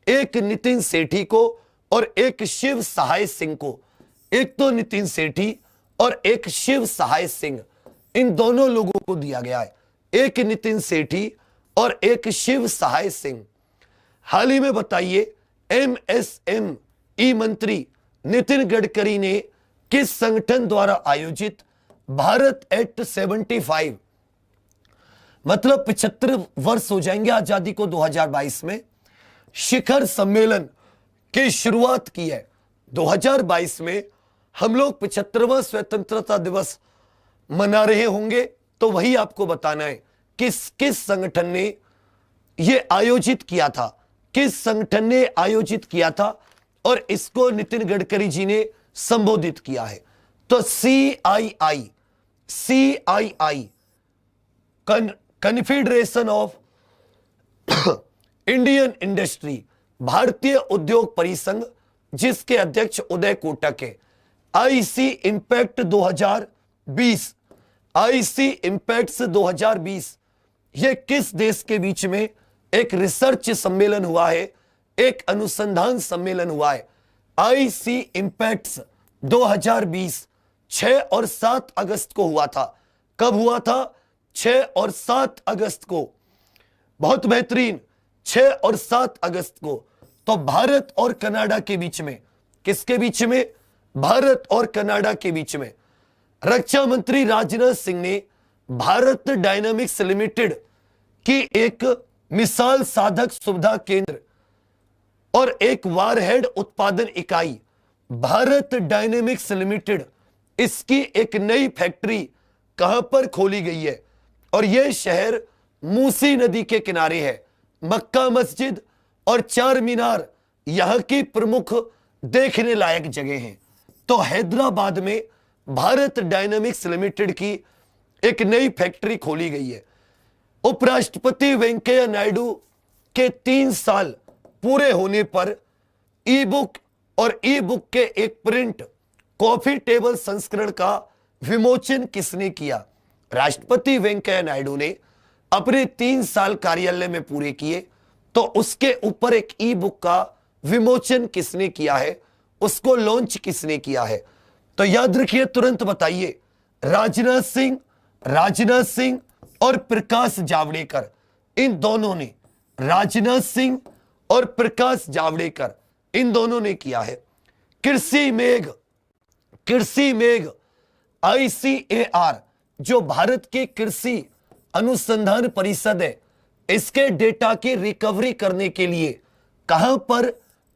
एक नितिन सेठी को और एक शिव सहाय सिंह को। एक तो नितिन सेठी और एक शिव सहाय सिंह, इन दोनों लोगों को दिया गया है, एक नितिन सेठी और एक शिव सहाय सिंह। हाल ही में बताइए, एमएसएमई मंत्री नितिन गडकरी ने किस संगठन द्वारा आयोजित भारत एट 75, मतलब 75 वर्ष हो जाएंगे आजादी को 2022 में, शिखर सम्मेलन की शुरुआत की है? 2022 में हम लोग 75वां स्वतंत्रता दिवस मना रहे होंगे, तो वही आपको बताना है किस किस संगठन ने यह आयोजित किया था, किस संगठन ने आयोजित किया था और इसको नितिन गडकरी जी ने संबोधित किया है। तो CII, confederation of Indian industry, भारतीय उद्योग परिसंघ, जिसके अध्यक्ष उदय कोटक है। IC इम्पैक्ट 2020, IC इम्पैक्ट्स 2020, यह किस देश के बीच में एक रिसर्च सम्मेलन हुआ है, एक अनुसंधान सम्मेलन हुआ है? IC इम्पैक्ट्स 2020 6 और 7 अगस्त को हुआ था। कब हुआ था? 6 और 7 अगस्त को। बहुत बेहतरीन, 6 और 7 अगस्त को। तो भारत और कनाडा के बीच में, किसके बीच में? भारत और कनाडा के बीच में। रक्षा मंत्री राजनाथ सिंह ने भारत डायनामिक्स लिमिटेड की एक मिसाल साधक सुविधा केंद्र और एक वारहेड उत्पादन इकाई, भारत डायनेमिक्स लिमिटेड, इसकी एक नई फैक्ट्री कहां पर खोली गई है? और यह शहर मूसी नदी के किनारे है। मक्का मस्जिद और चार मीनार यहां की प्रमुख देखने लायक जगह हैं। तो हैदराबाद में भारत डायनेमिक्स लिमिटेड की एक नई फैक्ट्री खोली गई है। उपराष्ट्रपति वेंकैया नायडू के 3 साल पूरे होने पर ई बुक और ई बुक के एक प्रिंट कॉफी टेबल संस्करण का विमोचन किसने किया? राष्ट्रपति वेंकैया नायडू ने अपने 3 साल कार्यालय में पूरे किए, तो उसके ऊपर एक ई बुक का विमोचन किसने किया है? उसको लॉन्च किसने किया है? तो याद रखिए, तुरंत बताइए। राजनाथ सिंह और प्रकाश जावड़ेकर, इन दोनों ने, राजनाथ सिंह और प्रकाश जावड़ेकर, इन दोनों ने किया है। कृषि मेघ ICAR, जो भारत की कृषि अनुसंधान परिषद है, इसके डेटा की रिकवरी करने के लिए कहां पर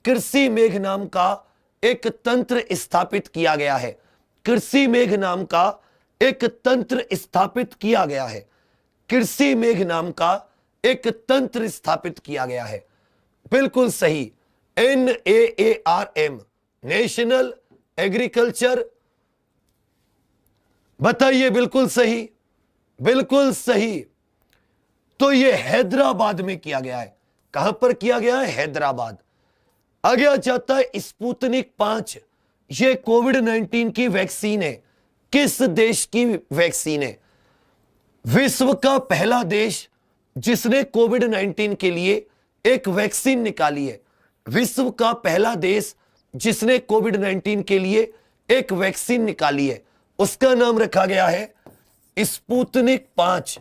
कृषि मेघ नाम का एक तंत्र स्थापित किया गया है? कृषि मेघ नाम का एक तंत्र स्थापित किया गया है। कृषि मेघ नाम का एक तंत्र स्थापित किया गया है। बिल्कुल सही, NAARM, नेशनल एग्रीकल्चर, बताइए। बिल्कुल सही, बिल्कुल सही। तो यह हैदराबाद में किया गया है। कहां पर किया गया है? हैदराबाद। आगे आ जाता है स्पुतनिक 5। यह कोविड-19 की वैक्सीन है। किस देश की वैक्सीन है? विश्व का पहला देश जिसने कोविड-19 के लिए एक वैक्सीन निकाली है। विश्व का पहला देश जिसने कोविड-19 के लिए एक वैक्सीन निकाली है, उसका नाम रखा गया है स्पुतनिक 5।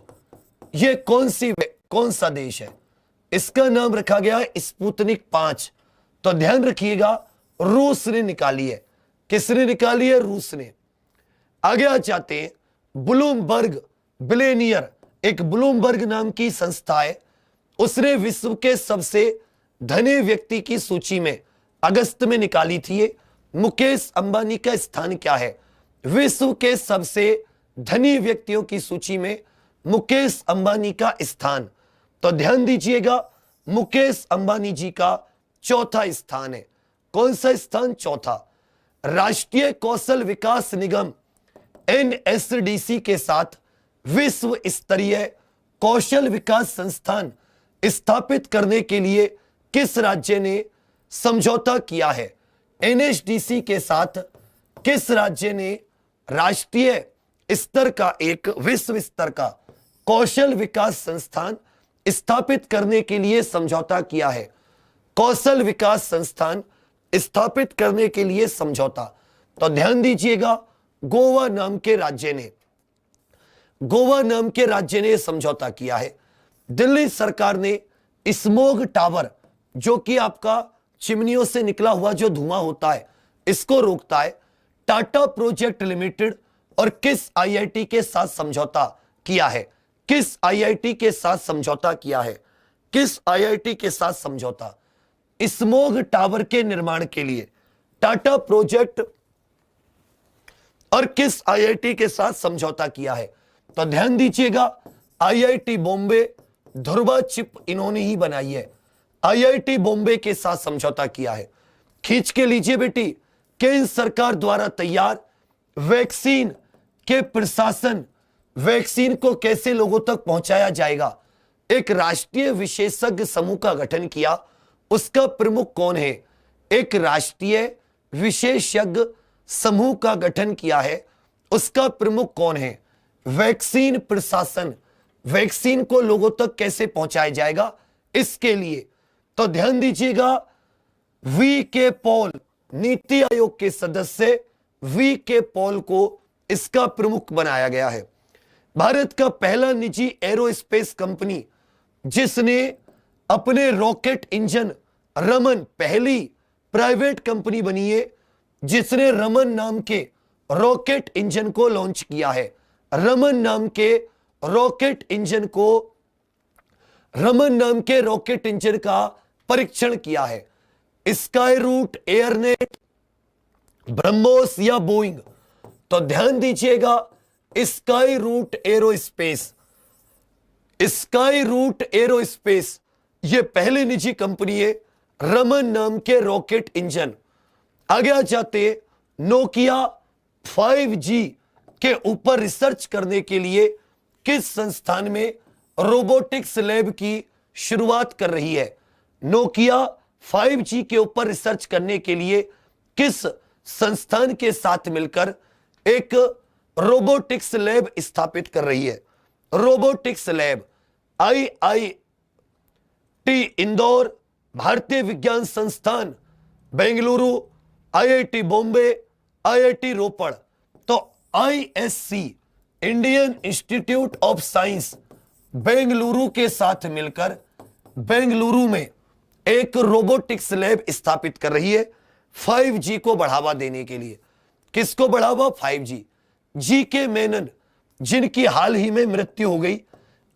यह कौन सा देश है? इसका नाम रखा गया है स्पुतनिक 5। तो ध्यान रखिएगा, रूस ने निकाली है। किसने निकाली है? रूस ने। आगे आ जाते हैं, ब्लूमबर्ग बिलियनियर, एक ब्लूमबर्ग नाम की संस्था है, उसने विश्व के सबसे धनी व्यक्ति की सूची में अगस्त में निकाली थी। मुकेश अंबानी का स्थान क्या है? विश्व के सबसे धनी व्यक्तियों की सूची में मुकेश अंबानी का स्थान, तो ध्यान दीजिएगा, मुकेश अंबानी जी का चौथा स्थान है। कौन सा स्थान? चौथा। राष्ट्रीय कौशल विकास निगम NSDC के साथ विश्व स्तरीय कौशल विकास संस्थान स्थापित करने के लिए किस राज्य ने समझौता किया है? NSDC के साथ किस राज्य ने राष्ट्रीय स्तर का एक विश्व स्तर का कौशल विकास संस्थान स्थापित करने के लिए समझौता किया है? कौशल विकास संस्थान स्थापित करने के लिए समझौता, तो ध्यान दीजिएगा, गोवा नाम के राज्य ने समझौता किया है। दिल्ली सरकार ने स्मोग टावर, जो कि आपका चिमनियों से निकला हुआ जो धुआं होता है, इसको रोकता है, टाटा प्रोजेक्ट लिमिटेड और किस IIT के साथ समझौता किया है? किस IIT के साथ समझौता किया है? किस IIT के साथ समझौता? स्मोग टावर के निर्माण के लिए टाटा प्रोजेक्ट और किस IIT के साथ समझौता किया है? तो ध्यान दीजिएगा, IIT बॉम्बे, ध्रुवा चिप इन्होंने ही बनाई है। IIT बॉम्बे के साथ समझौता किया है। खींच के लीजिए बेटी, केंद्र सरकार द्वारा तैयार वैक्सीन के प्रशासन, वैक्सीन को कैसे लोगों तक पहुंचाया जाएगा, एक राष्ट्रीय विशेषज्ञ समूह का गठन किया। उसका प्रमुख कौन है? एक राष्ट्रीय विशेषज्ञ समूह का गठन किया है, उसका प्रमुख कौन है? वैक्सीन प्रशासन, वैक्सीन को लोगों तक कैसे पहुंचाया जाएगा, इसके लिए तो ध्यान दीजिएगा, VK पॉल, नीति आयोग के सदस्य VK पॉल को इसका प्रमुख बनाया गया है। भारत का पहला निजी एरोस्पेस कंपनी जिसने अपने रॉकेट इंजन, रमन, पहली प्राइवेट कंपनी बनी है जिसने रमन नाम के रॉकेट इंजन को लॉन्च किया है। रमन नाम के रॉकेट इंजन का परीक्षण किया है। स्काई रूट, एयरनेट, ब्रह्मोस या बोइंग, तो ध्यान दीजिएगा, स्काई रूट एरोस्पेस ये पहली निजी कंपनी है, रमन नाम के रॉकेट इंजन। आगे आ जाते, नोकिया 5G के ऊपर रिसर्च करने के लिए किस संस्थान में रोबोटिक्स लैब की शुरुआत कर रही है? नोकिया 5G के ऊपर रिसर्च करने के लिए किस संस्थान के साथ मिलकर एक रोबोटिक्स लैब स्थापित कर रही है? रोबोटिक्स लैब IIT इंदौर, भारतीय विज्ञान संस्थान बेंगलुरु, IIT बॉम्बे, IIT रोपड़। तो ISC, Indian institute of science Bengaluru के साथ मिलकर बेंगलुरु में एक रोबोटिक्स लैब स्थापित कर रही है 5G को बढ़ावा देने के लिए। किसको बढ़ावा? 5G। GK मेनन, जिनकी हाल ही में मृत्यु हो गई,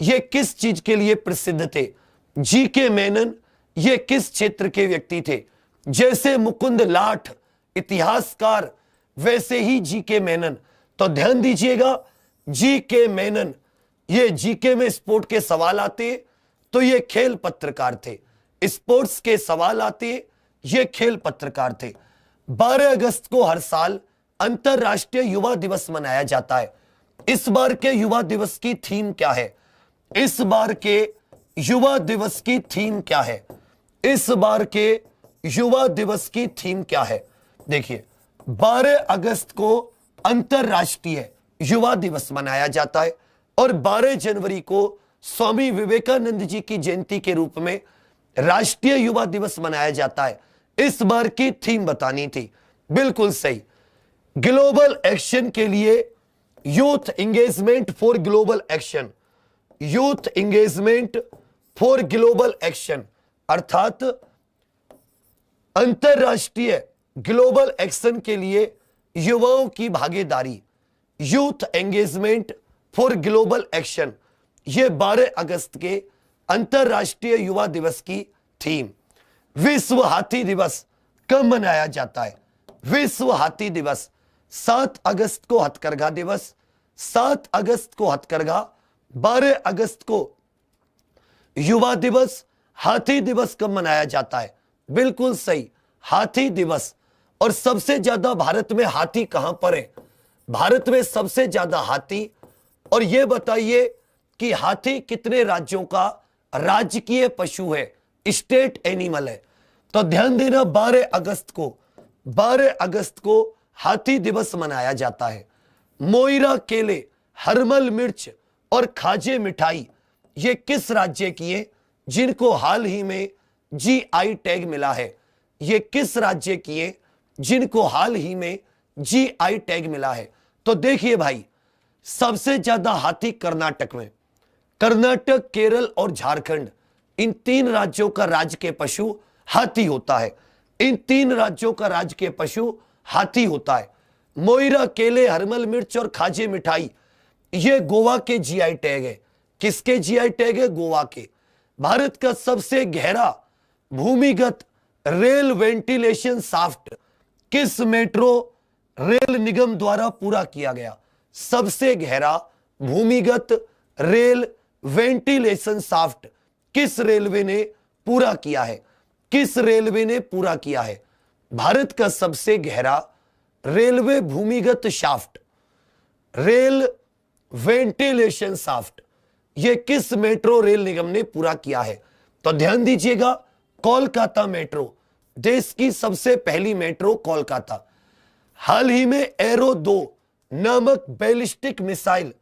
ये किस चीज के लिए प्रसिद्ध थे? GK मेनन ये किस क्षेत्र के व्यक्ति थे? जैसे मुकुंद लाठ इतिहासकार, वैसे ही GK मेनन। तो ध्यान दीजिएगा, GK मेनन, ये GK में स्पोर्ट के सवाल आते तो ये खेल पत्रकार थे, स्पोर्ट्स के सवाल आते ये खेल पत्रकार थे। 12 अगस्त को हर साल अंतरराष्ट्रीय युवा दिवस मनाया जाता है। इस बार के युवा दिवस की थीम क्या है? इस बार के युवा दिवस की थीम क्या है? इस बार के युवा दिवस की थीम क्या है? देखिए, 12 अगस्त को अंतरराष्ट्रीय युवा दिवस मनाया जाता है और 12 जनवरी को स्वामी विवेकानंद जी की जयंती के रूप में राष्ट्रीय युवा दिवस मनाया जाता है। इस बार की थीम बतानी थी। बिल्कुल सही, ग्लोबल एक्शन के लिए youth engagement for global action, youth engagement for global action, अर्थात अंतरराष्ट्रीय ग्लोबल एक्शन के लिए युवाओं की भागीदारी, youth engagement for global action, यह 12 अगस्त के अंतरराष्ट्रीय युवा दिवस की थीम। विश्व हाथी दिवस कब मनाया जाता है? विश्व हाथी दिवस 7 अगस्त को हथकरघा दिवस, 7 अगस्त को हथकरघा, 12 अगस्त को युवा दिवस। हाथी दिवस कब मनाया जाता है? बिल्कुल सही, हाथी दिवस। और सबसे ज्यादा भारत में हाथी कहां पर है? भारत में सबसे ज्यादा हाथी। और यह बताइए कि हाथी कितने राज्यों का राजकीय पशु है, स्टेट एनिमल है? तो ध्यान देना, 12 अगस्त को हाथी दिवस मनाया जाता है। मोइरा केले, हरमल मिर्च और खाजे मिठाई, ये किस राज्य की है जिनको हाल ही में जीआई टैग मिला है? ये किस राज्य की है जिनको हाल ही में जीआई टैग मिला है? तो देखिए भाई, सबसे ज्यादा हाथी कर्नाटक में, कर्नाटक, केरल और झारखंड, इन 3 राज्यों का राजकीय पशु हाथी होता है। इन 3 राज्यों का राजकीय पशु हाथी होता है। मोइरा केले, हरमल मिर्च और खाजे मिठाई, ये गोवा के जीआई टैग है। किसके जीआई टैग है? गोवा के। भारत का सबसे गहरा भूमिगत रेल वेंटिलेशन शाफ्ट किस मेट्रो रेल निगम द्वारा पूरा किया गया? सबसे गहरा भूमिगत रेल वेंटिलेशन शाफ्ट किस रेलवे ने पूरा किया है? किस रेलवे ने पूरा किया है? भारत का सबसे गहरा रेलवे भूमिगत शाफ्ट, रेल वेंटिलेशन शाफ्ट, यह किस मेट्रो रेल निगम ने पूरा किया है? तो ध्यान दीजिएगा, कोलकाता मेट्रो, देश की सबसे पहली मेट्रो कोलकाता। हाल ही में एरो 2 नामक बैलिस्टिक मिसाइल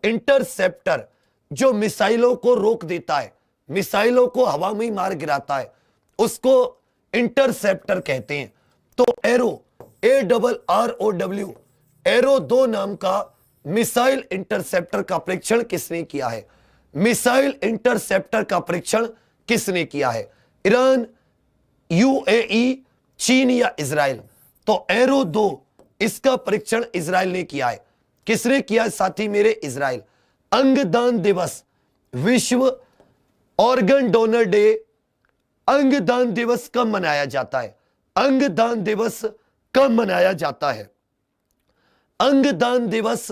इंटरसेप्टर, जो मिसाइलों को रोक देता है, मिसाइलों को हवा में मार गिराता है, उसको इंटरसेप्टर कहते हैं। तो एरो, ARROW, एरो 2 नाम का मिसाइल इंटरसेप्टर का परीक्षण किसने किया है? मिसाइल इंटरसेप्टर का परीक्षण किसने किया है? ईरान, UAE, चीन या इजराइल? तो एरो 2, इसका परीक्षण इजराइल ने किया है। किसने किया साथी मेरे? इजराइल। अंगदान दिवस, विश्व ऑर्गन डोनर डे, अंगदान दिवस कब मनाया जाता है? अंगदान दिवस कब मनाया जाता है? अंगदान दिवस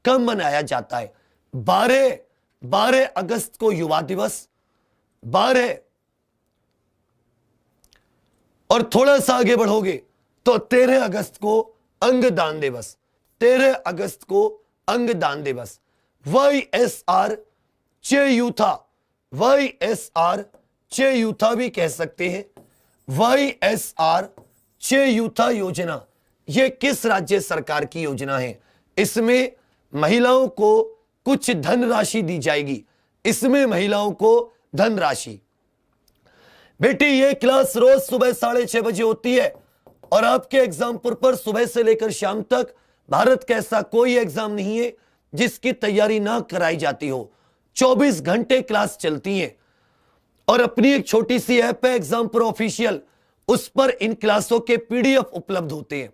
कब मनाया जाता है? 12 अगस्त को युवा दिवस, 12, और थोड़ा सा आगे बढ़ोगे तो 13 अगस्त को अंगदान दिवस, 13 अगस्त को अंगदान दिवस। YSR चेयूथा, YSR चेयूथा भी कह सकते हैं। YSR चेयूथा योजना, यह किस राज्य सरकार की योजना है? इसमें महिलाओं को कुछ धनराशि दी जाएगी। इसमें महिलाओं को धनराशि। बेटी, ये क्लास रोज सुबह 6:30 बजे होती है और आपके एग्जामपुर पर सुबह से लेकर शाम तक भारत का ऐसा कोई एग्जाम नहीं है जिसकी तैयारी ना कराई जाती हो। 24 घंटे क्लास चलती है और अपनी एक छोटी सी ऐप है एग्जामपुर ऑफिशियल, उस पर इन क्लासों के PDF उपलब्ध होते हैं,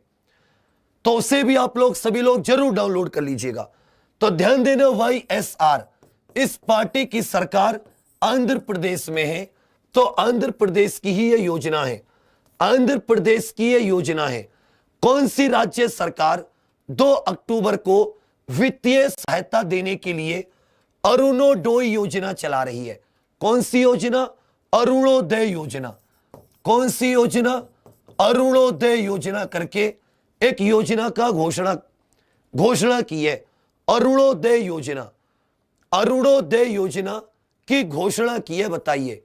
तो उसे भी आप लोग सभी लोग जरूर डाउनलोड कर लीजिएगा। तो ध्यान देना, YSR, इस पार्टी की सरकार आंध्र प्रदेश में है, तो आंध्र प्रदेश की ही यह योजना है। आंध्र प्रदेश की यह योजना है। कौन सी राज्य सरकार 2 अक्टूबर को वित्तीय सहायता देने के लिए अरुणोदय योजना चला रही है? कौन सी योजना? अरुणोदय योजना। कौन सी योजना? अरुणोदय योजना करके एक योजना का घोषणा की है, अरुणोदय योजना। अरुणोदय योजना की घोषणा की है? बताइए,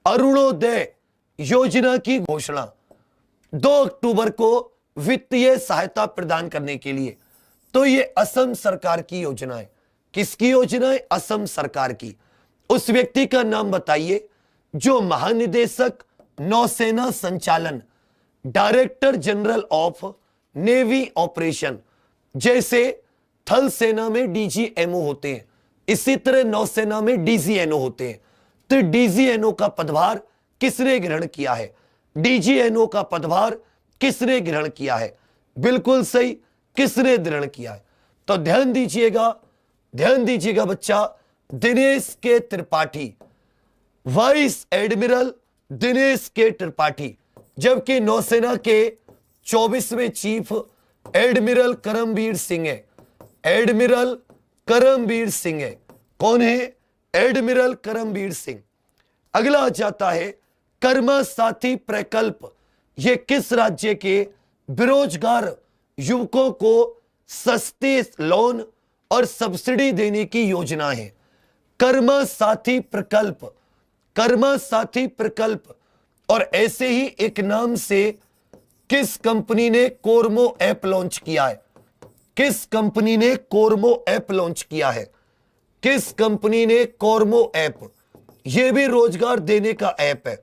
अरुणोदय योजना की घोषणा 2 अक्टूबर को वित्तीय सहायता प्रदान करने के लिए। तो ये असम सरकार की योजना है। किसकी योजना है? असम सरकार की। उस व्यक्ति का नाम बताइए जो महानिदेशक नौसेना संचालन, director general of navy operation, जैसे थल सेना में डीजीएमओ होते हैं, इसी तरह नौसेना में डीजीएनओ होते हैं। तो डीजीएनओ का पदभार किसने ग्रहण किया है? डीजीएनओ का पदभार किसने ग्रहण किया है? बिल्कुल सही, किसने ग्रहण किया है? तो ध्यान दीजिएगा बच्चा, दिनेश के त्रिपाठी, वाइस एडमिरल दिनेश के त्रिपाठी, जबकि नौसेना के 24वें चीफ एडमिरल करमबीर सिंह है। एडमिरल करमबीर सिंह है। कौन है? एडमिरल करमबीर सिंह। अगला जाता है कर्मा साथी प्रकल्प। यह किस राज्य के बेरोजगार युवकों को सस्ते लोन और सब्सिडी देने की योजना है? कर्मा साथी प्रकल्प, कर्मा साथी प्रकल्प। और ऐसे ही एक नाम से किस कंपनी ने कोरमो ऐप लॉन्च किया है? किस कंपनी ने कोरमो ऐप लॉन्च किया है? किस कंपनी ने कोरमो ऐप? यह भी रोजगार देने का ऐप है।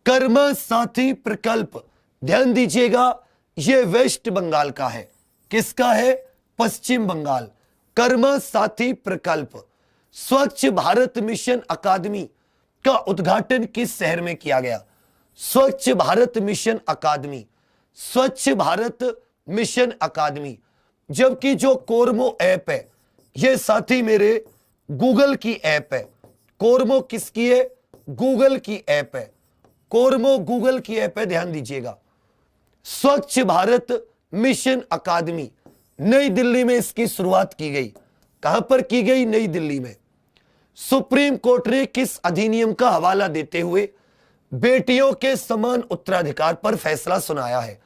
कर्मा साथी प्रकल्प, ध्यान दीजिएगा, यह वेस्ट बंगाल का है। किसका है? पश्चिम बंगाल। कर्मा साथी प्रकल्प। स्वच्छ भारत मिशन अकादमी का उद्घाटन किस शहर में किया गया? स्वच्छ भारत मिशन अकादमी, स्वच्छ भारत मिशन अकादमी। जबकि जो कोरमो ऐप है, यह साथी मेरे गूगल की ऐप है। कोरमो किसकी है? गूगल की ऐप है। कोरमो गूगल की ऐप है, ध्यान दीजिएगा। स्वच्छ भारत मिशन अकादमी, नई दिल्ली में इसकी शुरुआत की गई। कहां पर की गई? नई दिल्ली में। सुप्रीम कोर्ट ने किस अधिनियम का हवाला देते हुए बेटियों के समान उत्तराधिकार पर फैसला सुनाया है?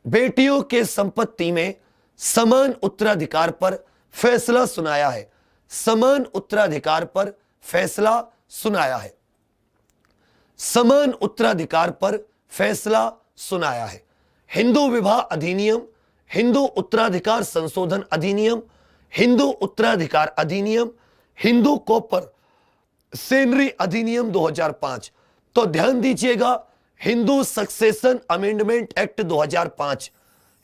बेटियों के संपत्ति में समान उत्तराधिकार पर फैसला सुनाया है। समान उत्तराधिकार पर फैसला सुनाया है। समान उत्तराधिकार पर फैसला सुनाया है। हिंदू विवाह अधिनियम, हिंदू उत्तराधिकार संशोधन अधिनियम, हिंदू उत्तराधिकार अधिनियम, हिंदू कॉपर सेनरी अधिनियम 2005। तो ध्यान दीजिएगा, Hindu succession amendment act 2005,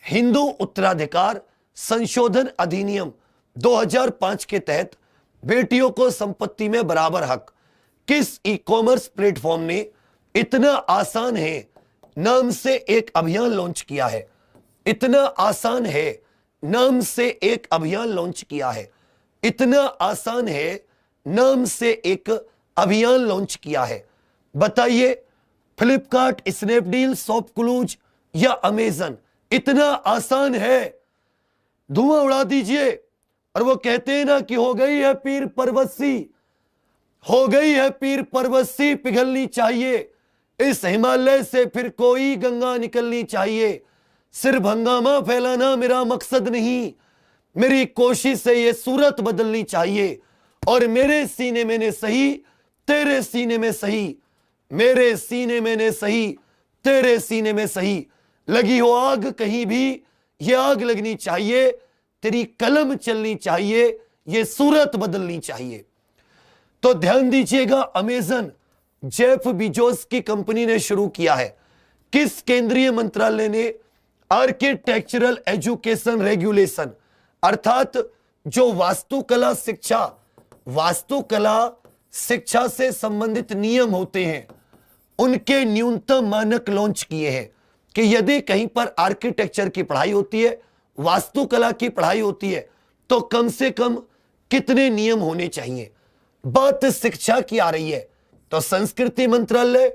Hindu उत्तराधिकार संशोधन अधिनियम 2005 के तहत बेटियों को संपत्ति में बराबर हक किस ई कॉमर्स प्लेटफॉर्म ने इतना आसान है नाम से एक अभियान लॉन्च किया है? इतना आसान है नाम से एक अभियान लॉन्च किया है। इतना आसान है नाम से एक अभियान लॉन्च किया है। बताइए, फ्लिपकार्ट, स्नैपडील, शॉपक्लूज या अमेजन? इतना आसान है, धुआं उड़ा दीजिए। और वो कहते हैं ना कि हो गई है पीर परवसी, हो गई है पीर परवसी, पिघलनी चाहिए इस हिमालय से फिर कोई गंगा निकलनी चाहिए। सिर्फ हंगामा फैलाना मेरा मकसद नहीं, मेरी कोशिश से ये सूरत बदलनी चाहिए। और मेरे सीने में ने सही, तेरे सीने में सही, मेरे सीने में ने सही, तेरे सीने में सही। लगी हो आग कहीं भी, ये आग लगनी चाहिए, तेरी कलम चलनी चाहिए, ये सूरत बदलनी चाहिए। तो ध्यान दीजिएगा, अमेजन जेफ बिजोस की कंपनी ने शुरू किया है। किस केंद्रीय मंत्रालय ने आर्किटेक्चरल एजुकेशन रेगुलेशन, अर्थात जो वास्तुकला शिक्षा से संबंधित नियम होते हैं, उनके न्यूनतम मानक लॉन्च किए हैं कि यदि कहीं पर आर्किटेक्चर की पढ़ाई होती है, वास्तुकला की पढ़ाई होती है, तो कम से कम कितने नियम होने चाहिए। बात शिक्षा की आ रही है तो संस्कृति मंत्रालय,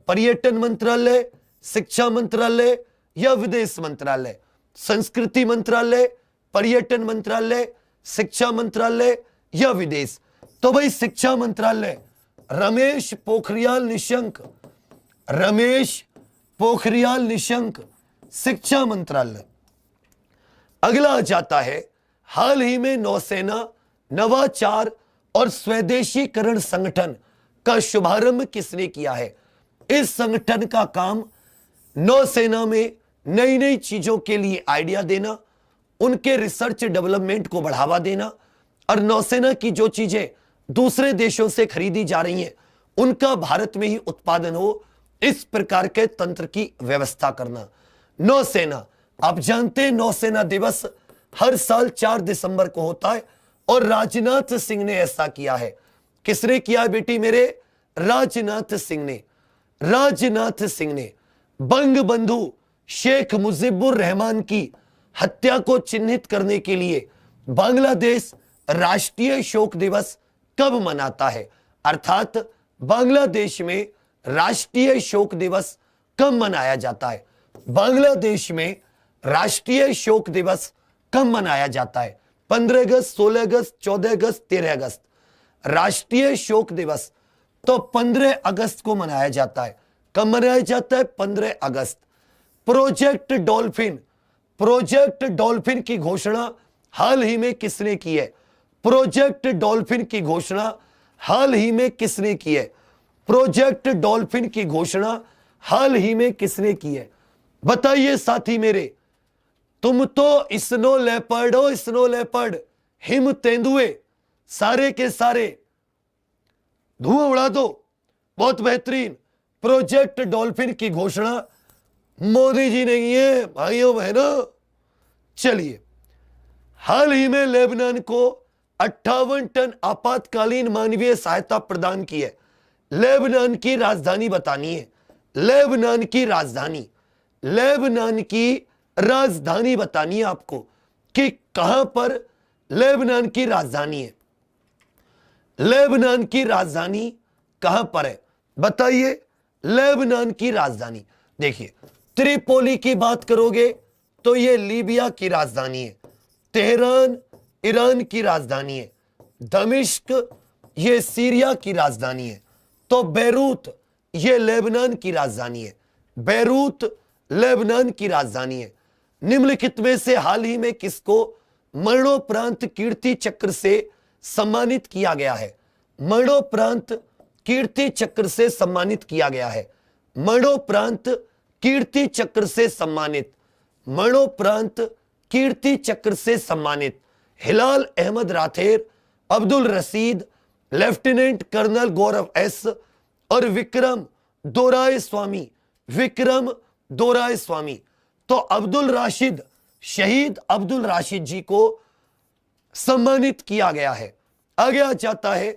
पर्यटन मंत्रालय, शिक्षा मंत्रालय या विदेश मंत्रालय? संस्कृति मंत्रालय, पर्यटन मंत्रालय, शिक्षा मंत्रालय या विदेश? तो भाई शिक्षा मंत्रालय, रमेश पोखरियाल निशंक, रमेश पोखरियाल निशंक, शिक्षा मंत्रालय। अगला जाता है, हाल ही में नौसेना नवाचार और स्वदेशीकरण संगठन का शुभारंभ किसने किया है? इस संगठन का काम नौसेना में नई नई चीजों के लिए आइडिया देना, उनके रिसर्च डेवलपमेंट को बढ़ावा देना और नौसेना की जो चीजें दूसरे देशों से खरीदी जा रही हैं उनका भारत में ही उत्पादन हो, इस प्रकार के तंत्र की व्यवस्था करना। नौसेना, आप जानते हैं नौसेना दिवस हर साल 4 दिसंबर को होता है और राजनाथ सिंह ने ऐसा किया है। किसने किया है बेटी मेरे? राजनाथ सिंह ने। राजनाथ सिंह ने बंग बंधु शेख मुजीबुर रहमान की हत्या को चिन्हित करने के लिए बांग्लादेश राष्ट्रीय शोक दिवस कब मनाता है? अर्थात बांग्लादेश में राष्ट्रीय शोक दिवस कब मनाया जाता है? बांग्लादेश में राष्ट्रीय शोक दिवस कब मनाया जाता है? 15 अगस्त, 16 अगस्त, 14 अगस्त, 13 अगस्त। राष्ट्रीय शोक दिवस तो 15 अगस्त को मनाया जाता है। कब मनाया जाता है? 15 अगस्त। प्रोजेक्ट डॉल्फिन, प्रोजेक्ट डॉल्फिन की घोषणा हाल ही में किसने की है? प्रोजेक्ट डॉल्फिन की घोषणा हाल ही में किसने की है? प्रोजेक्ट डॉल्फिन की घोषणा हाल ही में किसने की है? बताइए साथी मेरे। तुम तो स्नो लेपर्ड हो, स्नो लेपर्ड, हिम तेंदुए, सारे के सारे धुआं उड़ा दो। बहुत बेहतरीन। प्रोजेक्ट डॉल्फिन की घोषणा मोदी जी ने की है भाइयों बहनों। चलिए, हाल ही में लेबनान को 58 टन आपातकालीन मानवीय सहायता प्रदान की है। लेबनान की राजधानी बतानी है। लेबनान की राजधानी, लेबनान की राजधानी बतानी है आपको कि कहां पर लेबनान की राजधानी है। लेबनान की राजधानी कहां पर है बताइए? लेबनान की राजधानी देखिए, त्रिपोली की बात करोगे तो यह लीबिया की राजधानी है। तेहरान ईरान की राजधानी है। दमिश्क ये सीरिया की राजधानी है। तो बेरूत ये लेबनान की राजधानी है। बेरूत लेबनान की राजधानी है। निम्नलिखित में से हाल ही में किसको मरणोपरांत कीर्ति चक्र से सम्मानित किया गया है? मरणोपरांत कीर्ति चक्र से सम्मानित किया गया है। मरणोपरांत कीर्ति चक्र से सम्मानित, मरणोपरांत कीर्ति चक्र से सम्मानित हिलाल अहमद राथेर, अब्दुल रशीद, लेफ्टिनेंट कर्नल गौरव एस और विक्रम दोराय स्वामी। विक्रम दोराय स्वामी। तो अब्दुल राशिद, शहीद अब्दुल राशिद जी को सम्मानित किया गया है। आगे आ जाता है,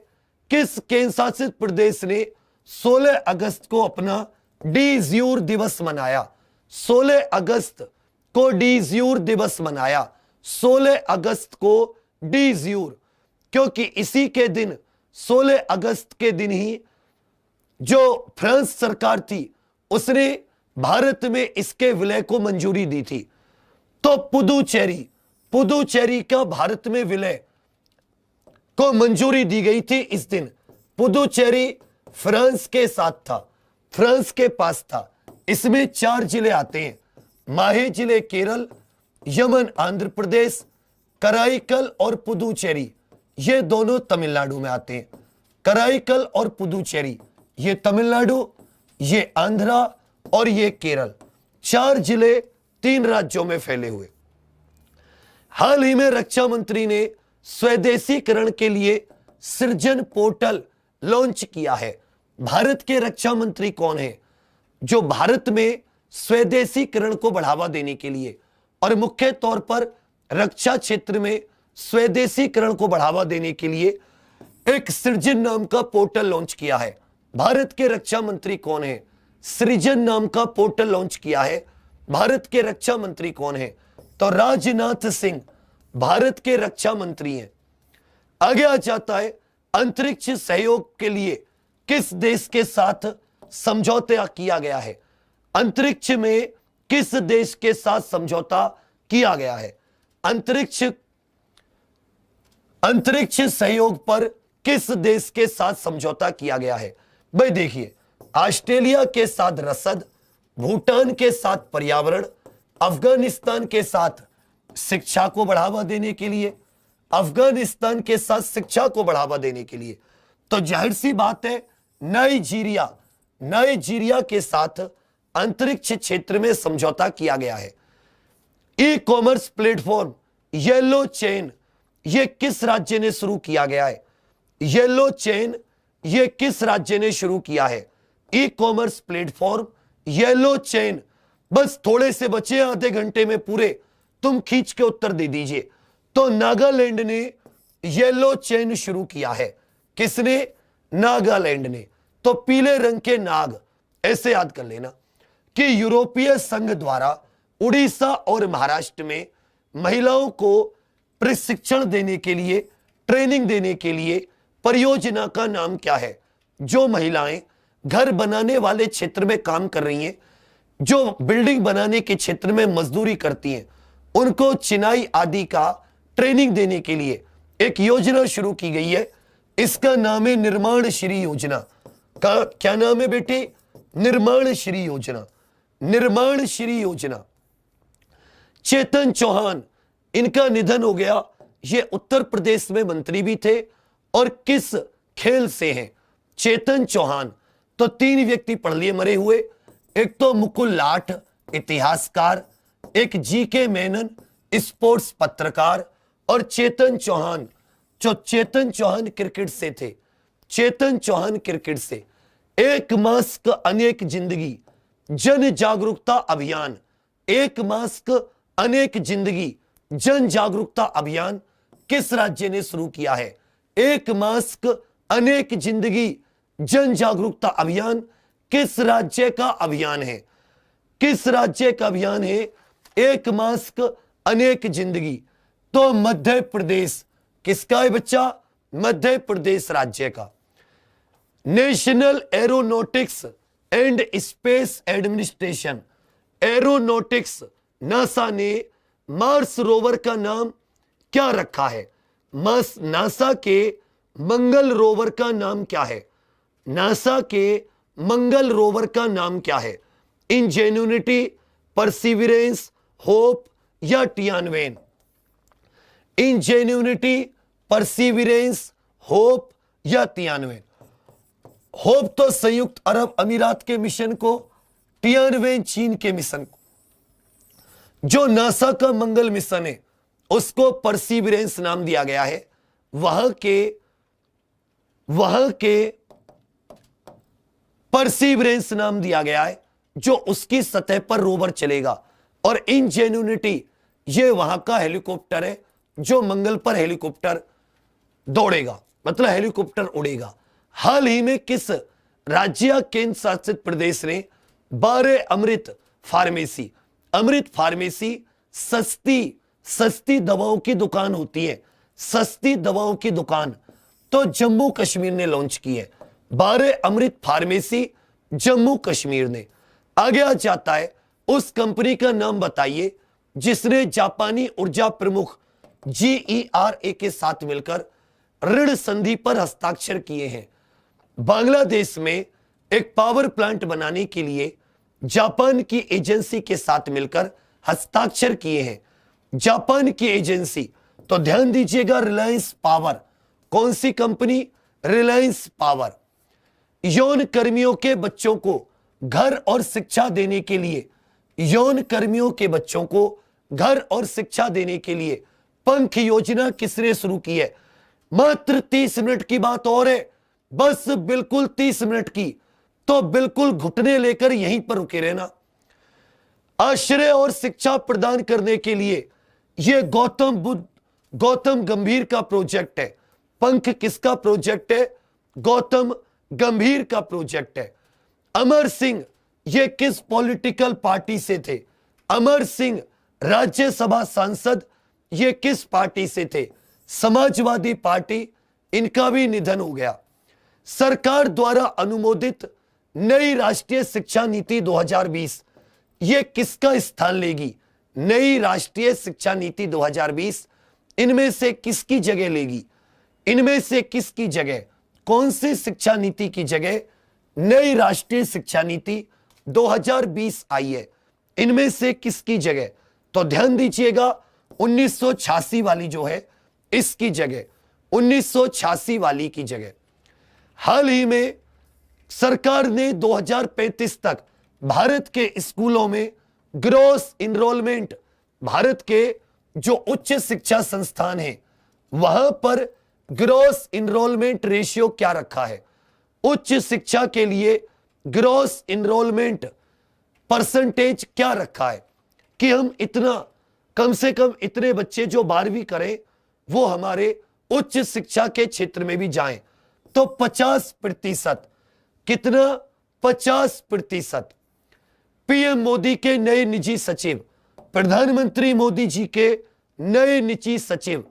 किस केंद्र शासित प्रदेश ने 16 अगस्त को अपना डी-ज़्यूर दिवस मनाया? 16 अगस्त को डी-ज़्यूर दिवस मनाया। 16 अगस्त को डी-ज़्यूर, क्योंकि इसी के दिन 16 अगस्त के दिन ही जो फ्रांस सरकार थी उसने भारत में इसके विलय को मंजूरी दी थी। तो पुदुचेरी, पुदुचेरी का भारत में विलय को मंजूरी दी गई थी इस दिन। पुदुचेरी फ्रांस के साथ था, फ्रांस के पास था। इसमें 4 जिले आते हैं, माहे जिले केरल, यमन आंध्र प्रदेश, कराईकल और पुदुचेरी ये दोनों तमिलनाडु में आते हैं। कराईकल और पुदुचेरी ये तमिलनाडु, ये आंध्रा और ये केरल, 4 जिले 3 राज्यों में फैले हुए। हाल ही में रक्षा मंत्री ने स्वदेशीकरण के लिए सृजन पोर्टल लॉन्च किया है। भारत के रक्षा मंत्री कौन है जो भारत में स्वदेशीकरण को बढ़ावा देने के लिए और मुख्य तौर पर रक्षा क्षेत्र में स्वदेशीकरण को बढ़ावा देने के लिए एक सृजन नाम का पोर्टल लॉन्च किया है? भारत के रक्षा मंत्री कौन है? सृजन नाम का पोर्टल लॉन्च किया है। भारत के रक्षा मंत्री कौन है? तो राजनाथ सिंह भारत के रक्षा मंत्री हैं। आगे आ जाता है, अंतरिक्ष सहयोग के लिए किस देश के साथ समझौता किया गया है? अंतरिक्ष में किस देश के साथ समझौता किया गया है? अंतरिक्ष सहयोग पर किस देश के साथ समझौता किया गया है? भाई देखिए, ऑस्ट्रेलिया के साथ रसद, भूटान के साथ पर्यावरण, अफगानिस्तान के साथ शिक्षा को बढ़ावा देने के लिए, अफगानिस्तान के साथ शिक्षा को बढ़ावा देने के लिए। तो जाहिर सी बात है नाइजीरिया के साथ अंतरिक्ष क्षेत्र में समझौता किया गया है। E commerce platform yellow chain ये किस राज्य ने शुरू किया गया है? येलो चेन ये किस राज्य ने शुरू किया है? E commerce platform yellow chain. बस थोड़े से बचे आधे घंटे में पूरे, तुम खींच के उत्तर दे दीजिए। तो नागालैंड ने येलो चेन शुरू किया है। किसने? नागालैंड ने। तो पीले रंग के नाग ऐसे याद कर लेना कि यूरोपीय संघ द्वारा उड़ीसा और महाराष्ट्र में महिलाओं को प्रशिक्षण देने के लिए, ट्रेनिंग देने के लिए परियोजना का नाम क्या है? जो महिलाएं घर बनाने वाले क्षेत्र में काम कर रही हैं, जो बिल्डिंग बनाने के क्षेत्र में मजदूरी करती हैं, उनको चिनाई आदि का ट्रेनिंग देने के लिए एक योजना शुरू की गई है। इसका नाम है निर्माण श्री योजना। का क्या नाम है बेटे? निर्माण श्री योजना। निर्माण श्री योजना। चेतन चौहान, इनका निधन हो गया। ये उत्तर प्रदेश में मंत्री भी थे और किस खेल से हैं? चेतन चौहान। तो 3 व्यक्ति पढ़ लिए मरे हुए। एक तो मुकुल लाठ इतिहासकार, एक जीके मेनन स्पोर्ट्स पत्रकार, और चेतन चौहान जो चेतन चौहान क्रिकेट से थे। चेतन चौहान क्रिकेट से। एक मास्क अनेक जिंदगी जन जागरूकता अभियान। एक मास्क अनेक जिंदगी जन जागरूकता अभियान किस राज्य ने शुरू किया है? एक मास्क अनेक जिंदगी जन जागरूकता अभियान किस राज्य का अभियान है? किस राज्य का अभियान है एक मास्क अनेक जिंदगी? तो मध्य प्रदेश। किसका है बच्चा? मध्य प्रदेश राज्य का। National aeronautics and space administration, aeronautics, NASA ने मार्स रोवर का नाम क्या रखा है? नासा के मंगल रोवर का नाम क्या है? नासा के मंगल रोवर का नाम क्या है? इंजेन्युनिटी, परसिविरेंस, होप या टियानवेन? इंजेन्युनिटी, परसिविरेंस, होप या टियानवेन? होप तो संयुक्त अरब अमीरात के मिशन को, टियानवेन चीन के मिशन को। जो नासा का मंगल मिशन है उसको परसिविरेंस नाम दिया गया है। वहां के परसिविरेंस नाम दिया गया है जो उसकी सतह पर रोवर चलेगा। और इंजेन्युनिटी ये वहां का हेलीकॉप्टर है जो मंगल पर हेलीकॉप्टर दौड़ेगा, मतलब हेलीकॉप्टर उड़ेगा। हाल ही में किस राज्य या केंद्र शासित प्रदेश ने 12 अमृत फार्मेसी, अमृत फार्मेसी सस्ती दवाओं की दुकान होती है, सस्ती दवाओं की दुकान, तो जम्मू कश्मीर ने लॉन्च की है। 12 अमृत फार्मेसी जम्मू कश्मीर ने। आगे आ जाता है उस कंपनी का नाम बताइए जिसने जापानी ऊर्जा प्रमुख GERA के साथ मिलकर ऋण संधि पर हस्ताक्षर किए हैं। बांग्लादेश में एक पावर प्लांट बनाने के लिए जापान की एजेंसी के साथ मिलकर हस्ताक्षर किए हैं। जापान की एजेंसी, तो ध्यान दीजिएगा, रिलायंस पावर। कौन सी कंपनी? रिलायंस पावर। यौन कर्मियों के बच्चों को घर और शिक्षा देने के लिए, यौन कर्मियों के बच्चों को घर और शिक्षा देने के लिए पंख योजना किसने शुरू की है? मात्र 30 मिनट की बात और है, बस बिल्कुल 30 मिनट की। तो बिल्कुल घुटने लेकर यहीं पर रुके रहना। आश्रय और शिक्षा प्रदान करने के लिए यह गौतम गंभीर का प्रोजेक्ट है। पंख किसका प्रोजेक्ट है? गौतम गंभीर का प्रोजेक्ट है। अमर सिंह ये किस पॉलिटिकल पार्टी से थे? अमर सिंह राज्यसभा सांसद ये किस पार्टी से थे? समाजवादी पार्टी। इनका भी निधन हो गया। सरकार द्वारा अनुमोदित नई राष्ट्रीय शिक्षा नीति 2020 ये किसका स्थान लेगी? नई राष्ट्रीय शिक्षा नीति 2020 इनमें से किसकी जगह लेगी? इनमें से किसकी जगह, कौन सी शिक्षा नीति की जगह नई राष्ट्रीय शिक्षा नीति 2020 आई है? इनमें से किसकी जगह? तो ध्यान दीजिएगा 1986 वाली जो है इसकी जगह 1986 वाली की जगह हाल ही में सरकार ने 2035 तक भारत के स्कूलों में ग्रॉस इनरोलमेंट, भारत के जो उच्च शिक्षा संस्थान हैं वहां पर ग्रॉस इनरोलमेंट रेशियो क्या रखा है, उच्च शिक्षा के लिए ग्रॉस इनरोलमेंट परसेंटेज क्या रखा है कि हम इतना, कम से कम इतने बच्चे जो 12वीं करें वो हमारे उच्च शिक्षा के क्षेत्र में भी जाएं। तो 50%, कितना, 50%। पीएम मोदी के नए निजी सचिव, प्रधानमंत्री मोदी जी के नए निजी सचिव,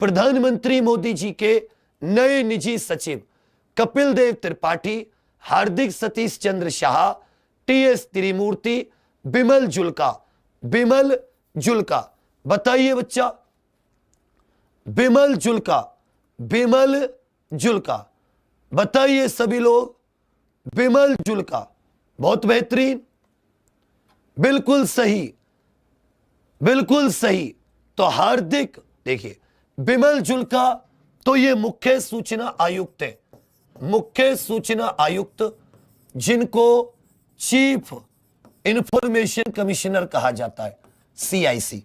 प्रधानमंत्री मोदी जी के नए निजी सचिव कपिल देव त्रिपाठी, हार्दिक सतीश चंद्र शाह, टीएस त्रिमूर्ति, बिमल जुल्का, बताइए बच्चा, बिमल जुल्का, बताइए सभी लोग, बिमल जुल्का, बहुत बेहतरीन, बिल्कुल सही। तो हार्दिक, देखिए बिमल जुल्का तो ये मुख्य सूचना आयुक्त है, मुख्य सूचना आयुक्त जिनको चीफ इंफॉर्मेशन कमिश्नर कहा जाता है, CIC।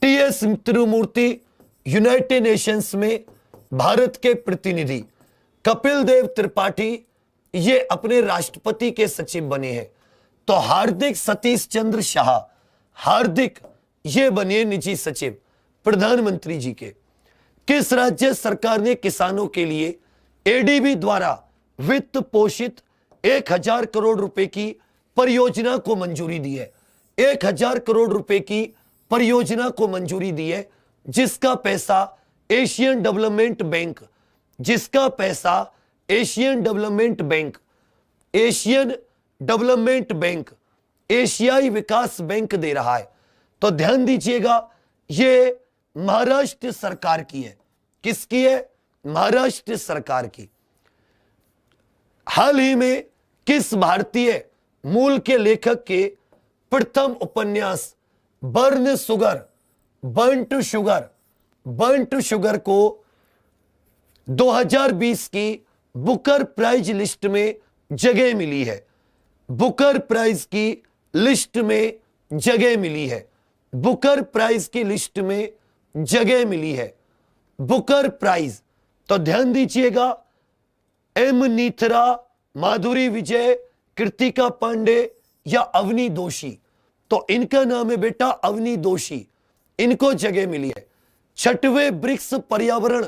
टीएस त्रिमूर्ति यूनाइटेड नेशंस में भारत के प्रतिनिधि, कपिल देव त्रिपाठी ये अपने राष्ट्रपति के सचिव बने हैं। तो हार्दिक सतीश चंद्र शाह, हार्दिक ये बने निजी सचिव प्रधानमंत्री जी के। किस राज्य सरकार ने किसानों के लिए एडीबी द्वारा वित्त पोषित 1000 करोड़ रुपए की परियोजना को मंजूरी दी है? 1000 करोड़ रुपए की परियोजना को मंजूरी दी है, जिसका पैसा एशियन डेवलपमेंट बैंक, जिसका पैसा एशियन डेवलपमेंट बैंक, एशियाई विकास बैंक दे रहा है। तो ध्यान दीजिएगा, ये महाराष्ट्र सरकार की है। किसकी है? महाराष्ट्र सरकार की। हाल ही में किस भारतीय मूल के लेखक के प्रथम उपन्यास बर्न टू शुगर को 2020 की बुकर प्राइज लिस्ट में जगह मिली है? बुकर प्राइज की लिस्ट में जगह मिली है, बुकर प्राइज की लिस्ट में जगह मिली है, बुकर प्राइज। तो ध्यान दीजिएगा, एम नीथरा, माधुरी विजय, कृतिका पांडे या अवनी दोषी। तो इनका नाम है बेटा अवनी दोषी, इनको जगह मिली है। 6वें ब्रिक्स पर्यावरण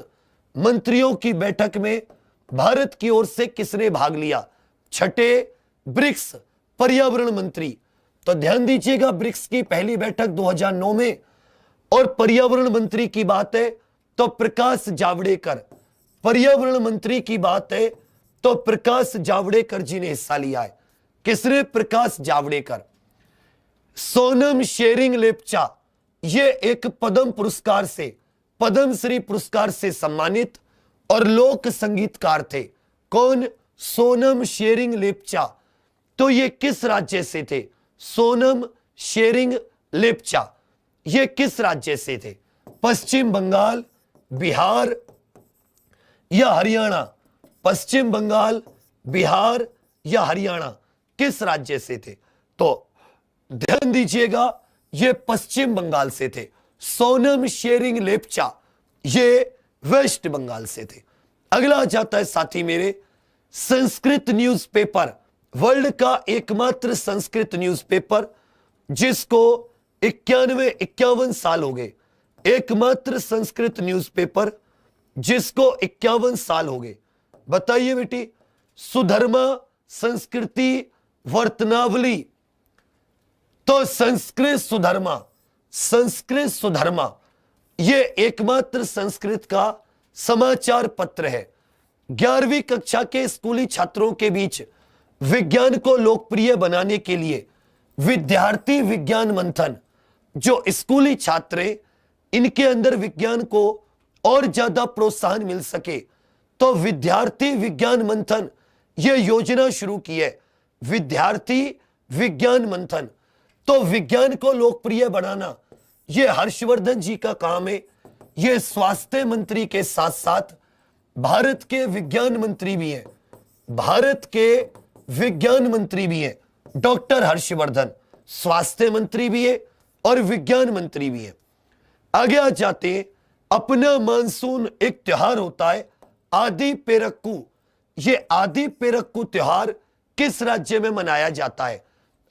मंत्रियों की बैठक में भारत की ओर से किसने भाग लिया? 6ठे ब्रिक्स पर्यावरण मंत्री। तो ध्यान दीजिएगा, ब्रिक्स की पहली बैठक 2009 में, और पर्यावरण मंत्री की बात है तो प्रकाश जावड़ेकर, पर्यावरण मंत्री की बात है तो प्रकाश जावड़ेकर जी ने हिस्सा लिया है। किसने? प्रकाश जावड़ेकर। सोनम शेरिंग लेप्चा ये एक पद्मश्री पुरस्कार से सम्मानित और लोक संगीतकार थे। कौन? सोनम शेरिंग लेप्चा। तो ये किस राज्य से थे? सोनम शेरिंग लेप्चा ये किस राज्य से थे? पश्चिम बंगाल, बिहार या हरियाणा? पश्चिम बंगाल, बिहार या हरियाणा, किस राज्य से थे? तो ध्यान दीजिएगा, ये पश्चिम बंगाल से थे। सोनम शेरिंग लेप्चा ये वेस्ट बंगाल से थे। अगला जाता है साथी मेरे, संस्कृत न्यूज़पेपर, वर्ल्ड का एकमात्र संस्कृत न्यूज़पेपर जिसको 51 साल हो गए, एकमात्र संस्कृत न्यूज़पेपर जिसको 51 साल हो गए। बताइए बेटी, सुधर्मा संस्कृति वर्तनावली। तो संस्कृत सुधर्मा ये एकमात्र संस्कृत का समाचार पत्र है। 11वीं कक्षा के स्कूली छात्रों के बीच विज्ञान को लोकप्रिय बनाने के लिए विद्यार्थी विज्ञान मंथन, जो स्कूली छात्र हैं इनके अंदर विज्ञान को और ज्यादा प्रोत्साहन मिल सके, तो विद्यार्थी विज्ञान मंथन यह योजना शुरू की है। विद्यार्थी विज्ञान मंथन, तो विज्ञान को लोकप्रिय बनाना यह हर्षवर्धन जी का काम है। ये स्वास्थ्य मंत्री के साथ साथ भारत के विज्ञान मंत्री भी हैं। भारत के विज्ञान मंत्री भी हैं। डॉक्टर हर्षवर्धन स्वास्थ्य मंत्री भी है और विज्ञान मंत्री भी है। आगे आ जाते हैं, अपना मानसून एक त्योहार होता है आदि पेरक्कू। ये आदि पेरक्कू त्योहार किस राज्य में मनाया जाता है?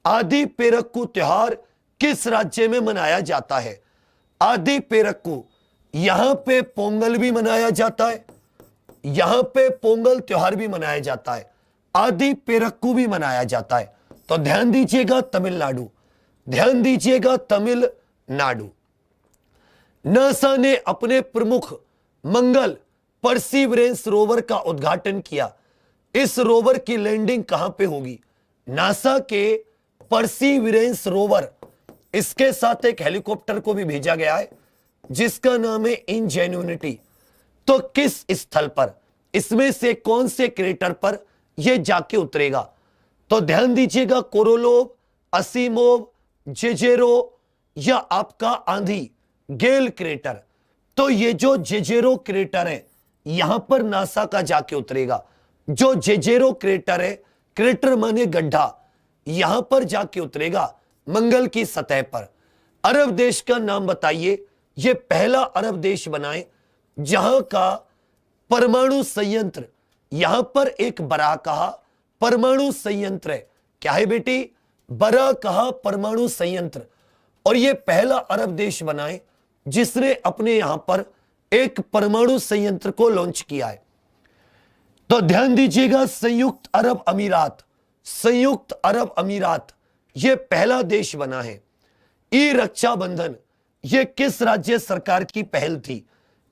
आदि पेरक्कू त्योहार किस राज्य में मनाया जाता है? आदि पेरक्कू, यहां पे पोंगल भी मनाया जाता है, यहां पे पोंगल त्योहार भी मनाया जाता है, आदि पेरक्कू भी मनाया जाता है। तो ध्यान दीजिएगा तमिलनाडु, ध्यान दीजिएगा तमिलनाडु। नासा ने अपने प्रमुख मंगल परसीवरेंस रोवर का उद्घाटन किया। इस रोवर की लैंडिंग कहां पे होगी? नासा के परसीवरेंस रोवर, इसके साथ एक हेलीकॉप्टर को भी भेजा गया है जिसका नाम है इनजेन्युनिटी। तो किस स्थल पर, इसमें से कौन से क्रेटर पर यह जाके उतरेगा? तो ध्यान दीजिएगा, कोरोलोव, असीमोव, जेजेरो या आपका आंधी गेल क्रेटर। तो ये जो जेजेरो क्रेटर है यहां पर नासा का जाके उतरेगा। जो जेजेरो क्रेटर है, क्रेटर माने गड्ढा, यहां पर जाके उतरेगा मंगल की सतह पर। अरब देश का नाम बताइए, यह पहला अरब देश बनाए जहां का परमाणु संयंत्र, यहां पर एक बराकहा परमाणु संयंत्र है। क्या है बेटी? बराकहा परमाणु संयंत्र। और यह पहला अरब देश बनाए जिसने अपने यहां पर एक परमाणु संयंत्र को लॉन्च किया है। तो ध्यान दीजिएगा, संयुक्त अरब अमीरात, संयुक्त अरब अमीरात यह पहला देश बना है। ई रक्षाबंधन यह किस राज्य सरकार की पहल थी?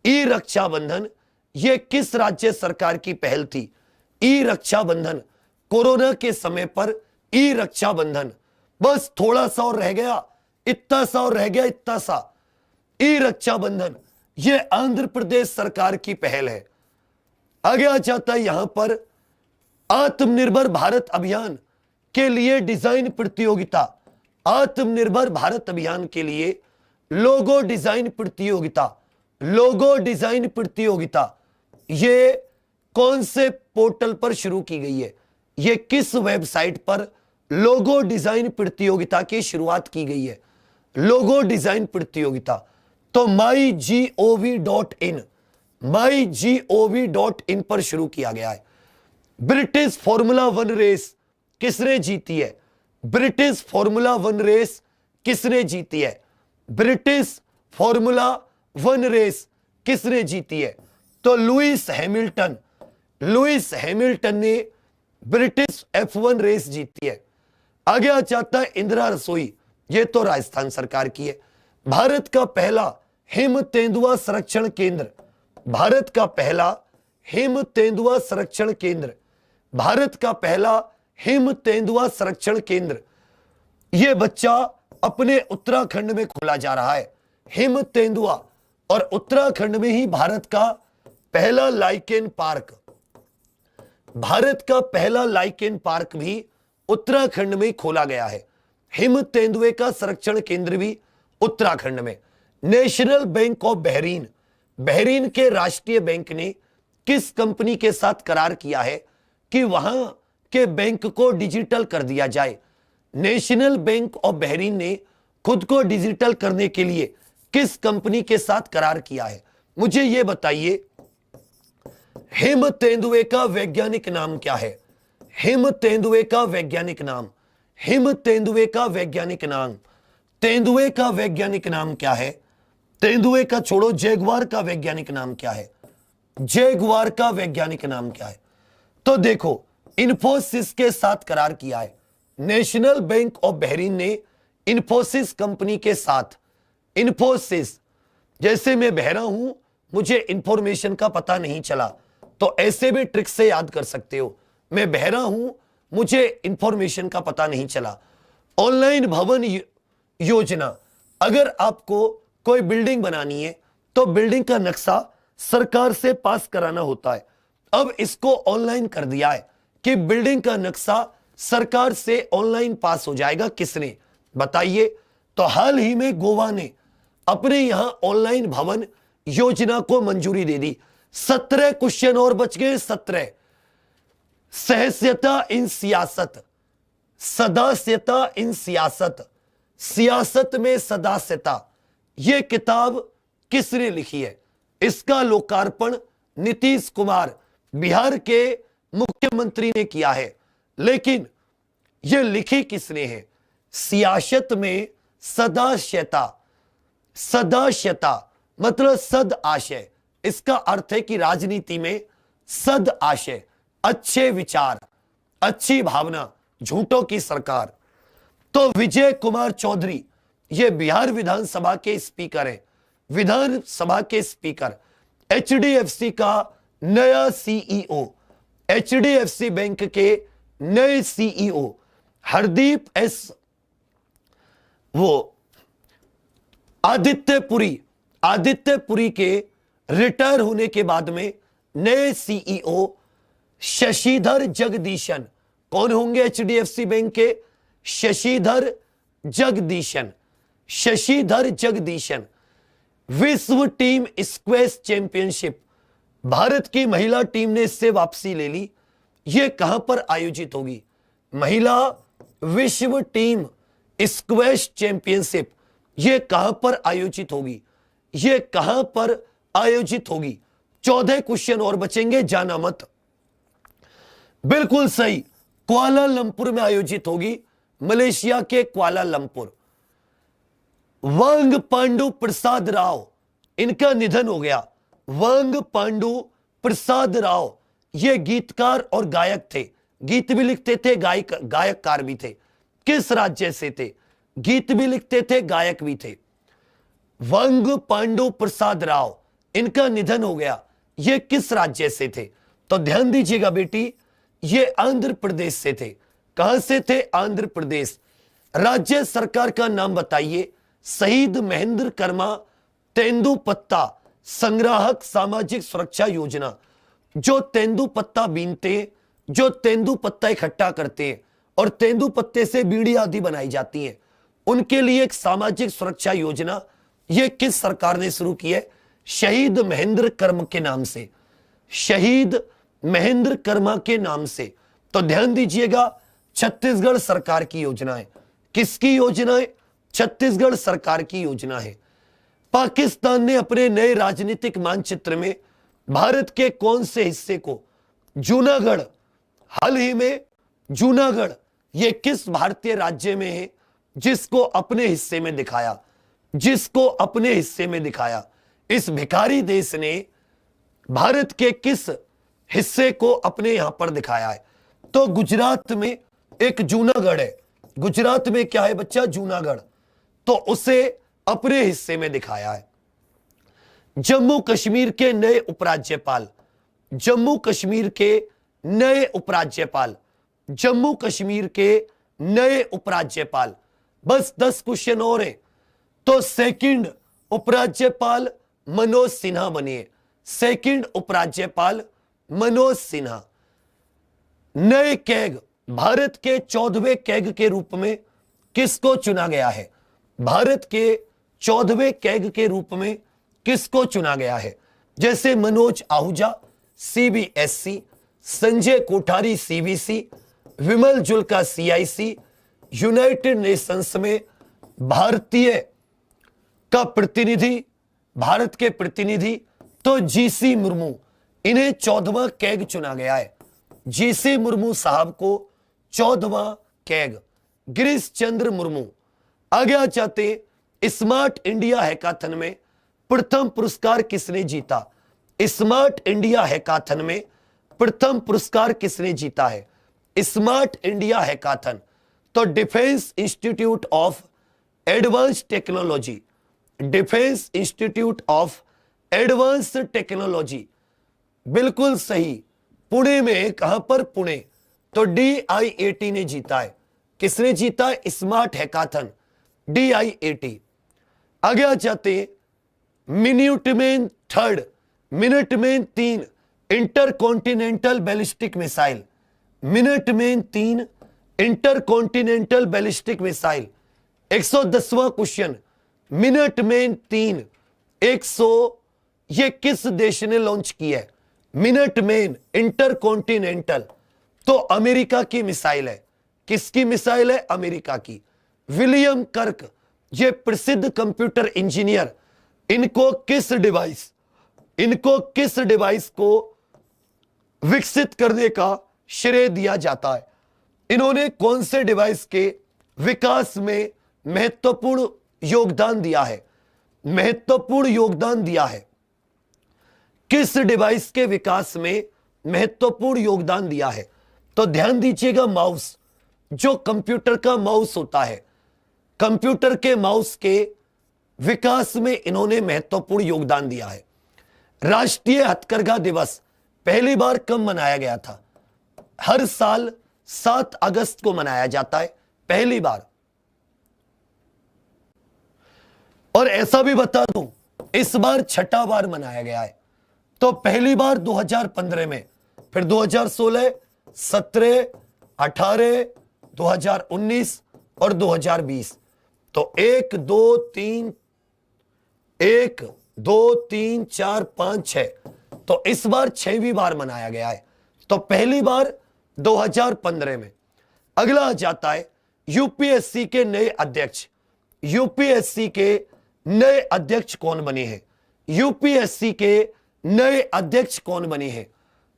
ई रक्षाबंधन यह किस राज्य सरकार की पहल थी? ई रक्षाबंधन, कोरोना के समय पर ई रक्षाबंधन, बस थोड़ा सा और रह गया, इतना सा और रह गया, इतना सा। ई रक्षाबंधन यह आंध्र प्रदेश सरकार की पहल है। आगे आ जाता है यहां पर आत्मनिर्भर भारत अभियान के लिए डिजाइन प्रतियोगिता। आत्मनिर्भर भारत अभियान के लिए लोगो डिजाइन प्रतियोगिता, लोगो डिजाइन प्रतियोगिता ये कौन से पोर्टल पर शुरू की गई है? ये किस वेबसाइट पर लोगो डिजाइन प्रतियोगिता की शुरुआत की गई है? लोगो डिजाइन प्रतियोगिता तो mygov.in, mygov.in पर शुरू किया गया है। ब्रिटिश फॉर्मूला 1 रेस किसने जीती है? ब्रिटिश फॉर्मूला 1 रेस किसने जीती है? ब्रिटिश फॉर्मूला 1 रेस किसने जीती है? तो लुइस हैमिल्टन, लुइस हैमिल्टन ने ब्रिटिश F1 रेस जीती है। आगे आ जाता है इंदिरा रसोई, ये तो राजस्थान सरकार की है। भारत का पहला हिम तेंदुआ संरक्षण केंद्र, भारत का पहला हिम तेंदुआ संरक्षण केंद्र, भारत का पहला हिम तेंदुआ संरक्षण केंद्र, यह बच्चा अपने उत्तराखंड में खोला जा रहा है। हिम तेंदुआ, और उत्तराखंड में ही भारत का पहला लाइकेन पार्क, भारत का पहला लाइकेन पार्क भी उत्तराखंड में खोला गया है। हिम तेंदुए का संरक्षण केंद्र भी उत्तराखंड में। National bank of Bahrain, Bahrain के राष्ट्रीय बैंक ने किस कंपनी के साथ करार किया है कि वहां के बैंक को डिजिटल कर दिया जाए? नेशनल बैंक ऑफ बहरीन ने खुद को डिजिटल करने के लिए किस कंपनी के साथ करार किया है? मुझे यह बताइए, हिम तेंदुए का वैज्ञानिक नाम क्या है? हिम तेंदुए का वैज्ञानिक नाम, हिम तेंदुए का वैज्ञानिक नाम, तेंदुए का वैज्ञानिक नाम क्या है? तेंदुए का छोड़ो, जैगुआर का वैज्ञानिक नाम क्या है? जैगुआर का वैज्ञानिक नाम क्या है? तो देखो, इन्फोसिस के साथ करार किया है। नेशनल बैंक ऑफ बहरीन ने इन्फोसिस कंपनी के साथ, इन्फोसिस, जैसे मैं बहरा हूं, मुझे इंफॉर्मेशन का पता नहीं चला, तो ऐसे भी ट्रिक से याद कर सकते हो। मैं बहरा हूं, मुझे इंफॉर्मेशन का पता नहीं चला। ऑनलाइन भवन योजना, अगर आपको कोई बिल्डिंग बनानी है तो बिल्डिंग का नक्शा सरकार से पास कराना होता है। अब इसको ऑनलाइन कर दिया है कि बिल्डिंग का नक्शा सरकार से ऑनलाइन पास हो जाएगा। किसने? बताइए। तो हाल ही में गोवा ने अपने यहां ऑनलाइन भवन योजना को मंजूरी दे दी। 17 क्वेश्चन और बच गए, 17। सहस्यता इन सियासत, सदास्यता इन सियासत, सियासत में सदास्यता, यह किताब किसने लिखी है? इसका लोकार्पण नीतीश कुमार बिहार के मुख्यमंत्री ने किया है। लेकिन यह लिखी किसने है? सियासत में सदास्यता, सदास्यता मतलब सद आशय। इसका अर्थ है कि राजनीति में सद आशय, अच्छे विचार, अच्छी भावना, झूठों की सरकार। तो विजय कुमार चौधरी ये बिहार विधानसभा के स्पीकर हैं, विधानसभा के स्पीकर। एचडीएफसी का नया सीईओ, एचडीएफसी बैंक के नए सीईओ हरदीप एस वो आदित्यपुरी के रिटायर होने के बाद में नए सीईओ शशिधर जगदीशन कौन होंगे? एचडीएफसी बैंक के शशिधर जगदीशन। शशिधर जगदीशन। विश्व टीम स्क्वैश चैंपियनशिप, भारत की महिला टीम ने इससे वापसी ले ली। यह कहां पर आयोजित होगी? महिला विश्व टीम स्क्वैश चैंपियनशिप यह कहां पर आयोजित होगी? यह कहां पर आयोजित होगी? 14 क्वेश्चन और बचेंगे, जाना मत। बिल्कुल सही, कुआलालंपुर में आयोजित होगी, मलेशिया के कुआलालंपुर। वांग पांडु प्रसाद राव, इनका निधन हो गया। वांग पांडु प्रसाद राव ये गीतकार और गायक थे, गीत भी लिखते थे, गायककार भी थे। किस राज्य से थे? गीत भी लिखते थे, गायक भी थे। वांग पांडु प्रसाद राव, इनका निधन हो गया। ये किस राज्य से थे? तो ध्यान दीजिएगा बेटी, ये आंध्र प्रदेश से थे। कहां से थे? आंध्र प्रदेश। राज्य सरकार का नाम बताइए। शहीद महेंद्र कर्मा तेंदुपत्ता संग्राहक सामाजिक सुरक्षा योजना। जो तेंदुपत्ता बीनते, जो तेंदुपत्ता इकट्ठा करते हैं और तेंदुपत्ते से बीड़ी आदि बनाई जाती है, उनके लिए एक सामाजिक सुरक्षा योजना यह किस सरकार ने शुरू की है? शहीद महेंद्र कर्मा के नाम से, शहीद महेंद्र कर्मा के नाम से। तो ध्यान दीजिएगा, छत्तीसगढ़ सरकार की योजना है। किसकी योजना है? छत्तीसगढ़ सरकार की योजना है। पाकिस्तान ने अपने नए राजनीतिक मानचित्र में भारत के कौन से हिस्से को, जूनागढ़, हाल ही में जूनागढ़ ये किस भारतीय राज्य में है जिसको अपने हिस्से में दिखाया, जिसको अपने हिस्से में दिखाया? इस भिखारी देश ने भारत के किस हिस्से को अपने यहां पर दिखाया है? तो गुजरात में एक जूनागढ़ है। गुजरात में क्या है बच्चा? जूनागढ़। तो उसे अपने हिस्से में दिखाया है। जम्मू कश्मीर के नए उपराज्यपाल, जम्मू कश्मीर के नए उपराज्यपाल, जम्मू कश्मीर के नए उपराज्यपाल। बस 10 क्वेश्चन और हैं। तो सेकंड उपराज्यपाल मनोज सिन्हा बनिए, सेकंड उपराज्यपाल मनोज सिन्हा। नए कैग, भारत के 14वें कैग के रूप में किसको चुना गया है? भारत के 14वें कैग के रूप में किसको चुना गया है? जैसे मनोज आहूजा सीबीएसई, संजय कोठारी सीबीसी, विमल जुल्का सीआईसी, यूनाइटेड नेशंस में भारतीय का प्रतिनिधि, भारत के प्रतिनिधि तो जीसी मुर्मू, इन्हें 14वां कैग चुना गया है। जीसी मुर्मू साहब को 14वां कैग। गिरीश चंद्र मुर्मू। आगे आ जाते, स्मार्ट इंडिया हैकाथन में प्रथम पुरस्कार किसने जीता? स्मार्ट इंडिया हैकाथन में प्रथम पुरस्कार किसने जीता है? स्मार्ट इंडिया हैकाथन तो defence institute of advance technology, defence institute of advance technology. बिल्कुल सही, पुणे में। कहां पर? पुणे। तो DIAT ने जीता है। किसने जीता है? Smart hackathon, DIAT। आगे आ जाते हैं, मिनट में 3, मिनट में 3 इंटरकॉन्टिनेंटल बैलिस्टिक मिसाइल, मिनट में 3 इंटरकॉन्टिनेंटल बैलिस्टिक मिसाइल। 110वां क्वेश्चन, मिनट में 3 110 ये किस देश ने लॉन्च की है? मिनट मैन इंटरकॉन्टिनेंटल, तो अमेरिका की मिसाइल है। किसकी मिसाइल है? अमेरिका की। विलियम कर्क, ये प्रसिद्ध कंप्यूटर इंजीनियर, इनको किस डिवाइस को विकसित करने का श्रेय दिया जाता है? इन्होंने कौन से डिवाइस के विकास में महत्वपूर्ण योगदान दिया है? किस डिवाइस के विकास में महत्वपूर्ण योगदान दिया है? तो ध्यान दीजिएगा, माउस, जो कंप्यूटर का माउस होता है, कंप्यूटर के माउस के विकास में इन्होंने महत्वपूर्ण योगदान दिया है। राष्ट्रीय हथकरघा दिवस पहली बार कब मनाया गया था? हर साल 7 अगस्त को मनाया जाता है, पहली बार। और ऐसा भी बता दूं, इस बार 6ठा बार मनाया गया है। तो पहली बार 2015 में, फिर 2016, 17, 18, 2019 और 2020। तो 1 2 3 4 5 6, तो इस बार 6वीं बार मनाया गया है। तो पहली बार 2015 में। अगला आ जाता है यूपीएससी के नए अध्यक्ष। यूपीएससी के नए अध्यक्ष कौन बने हैं? यूपीएससी के नए अध्यक्ष कौन बने हैं?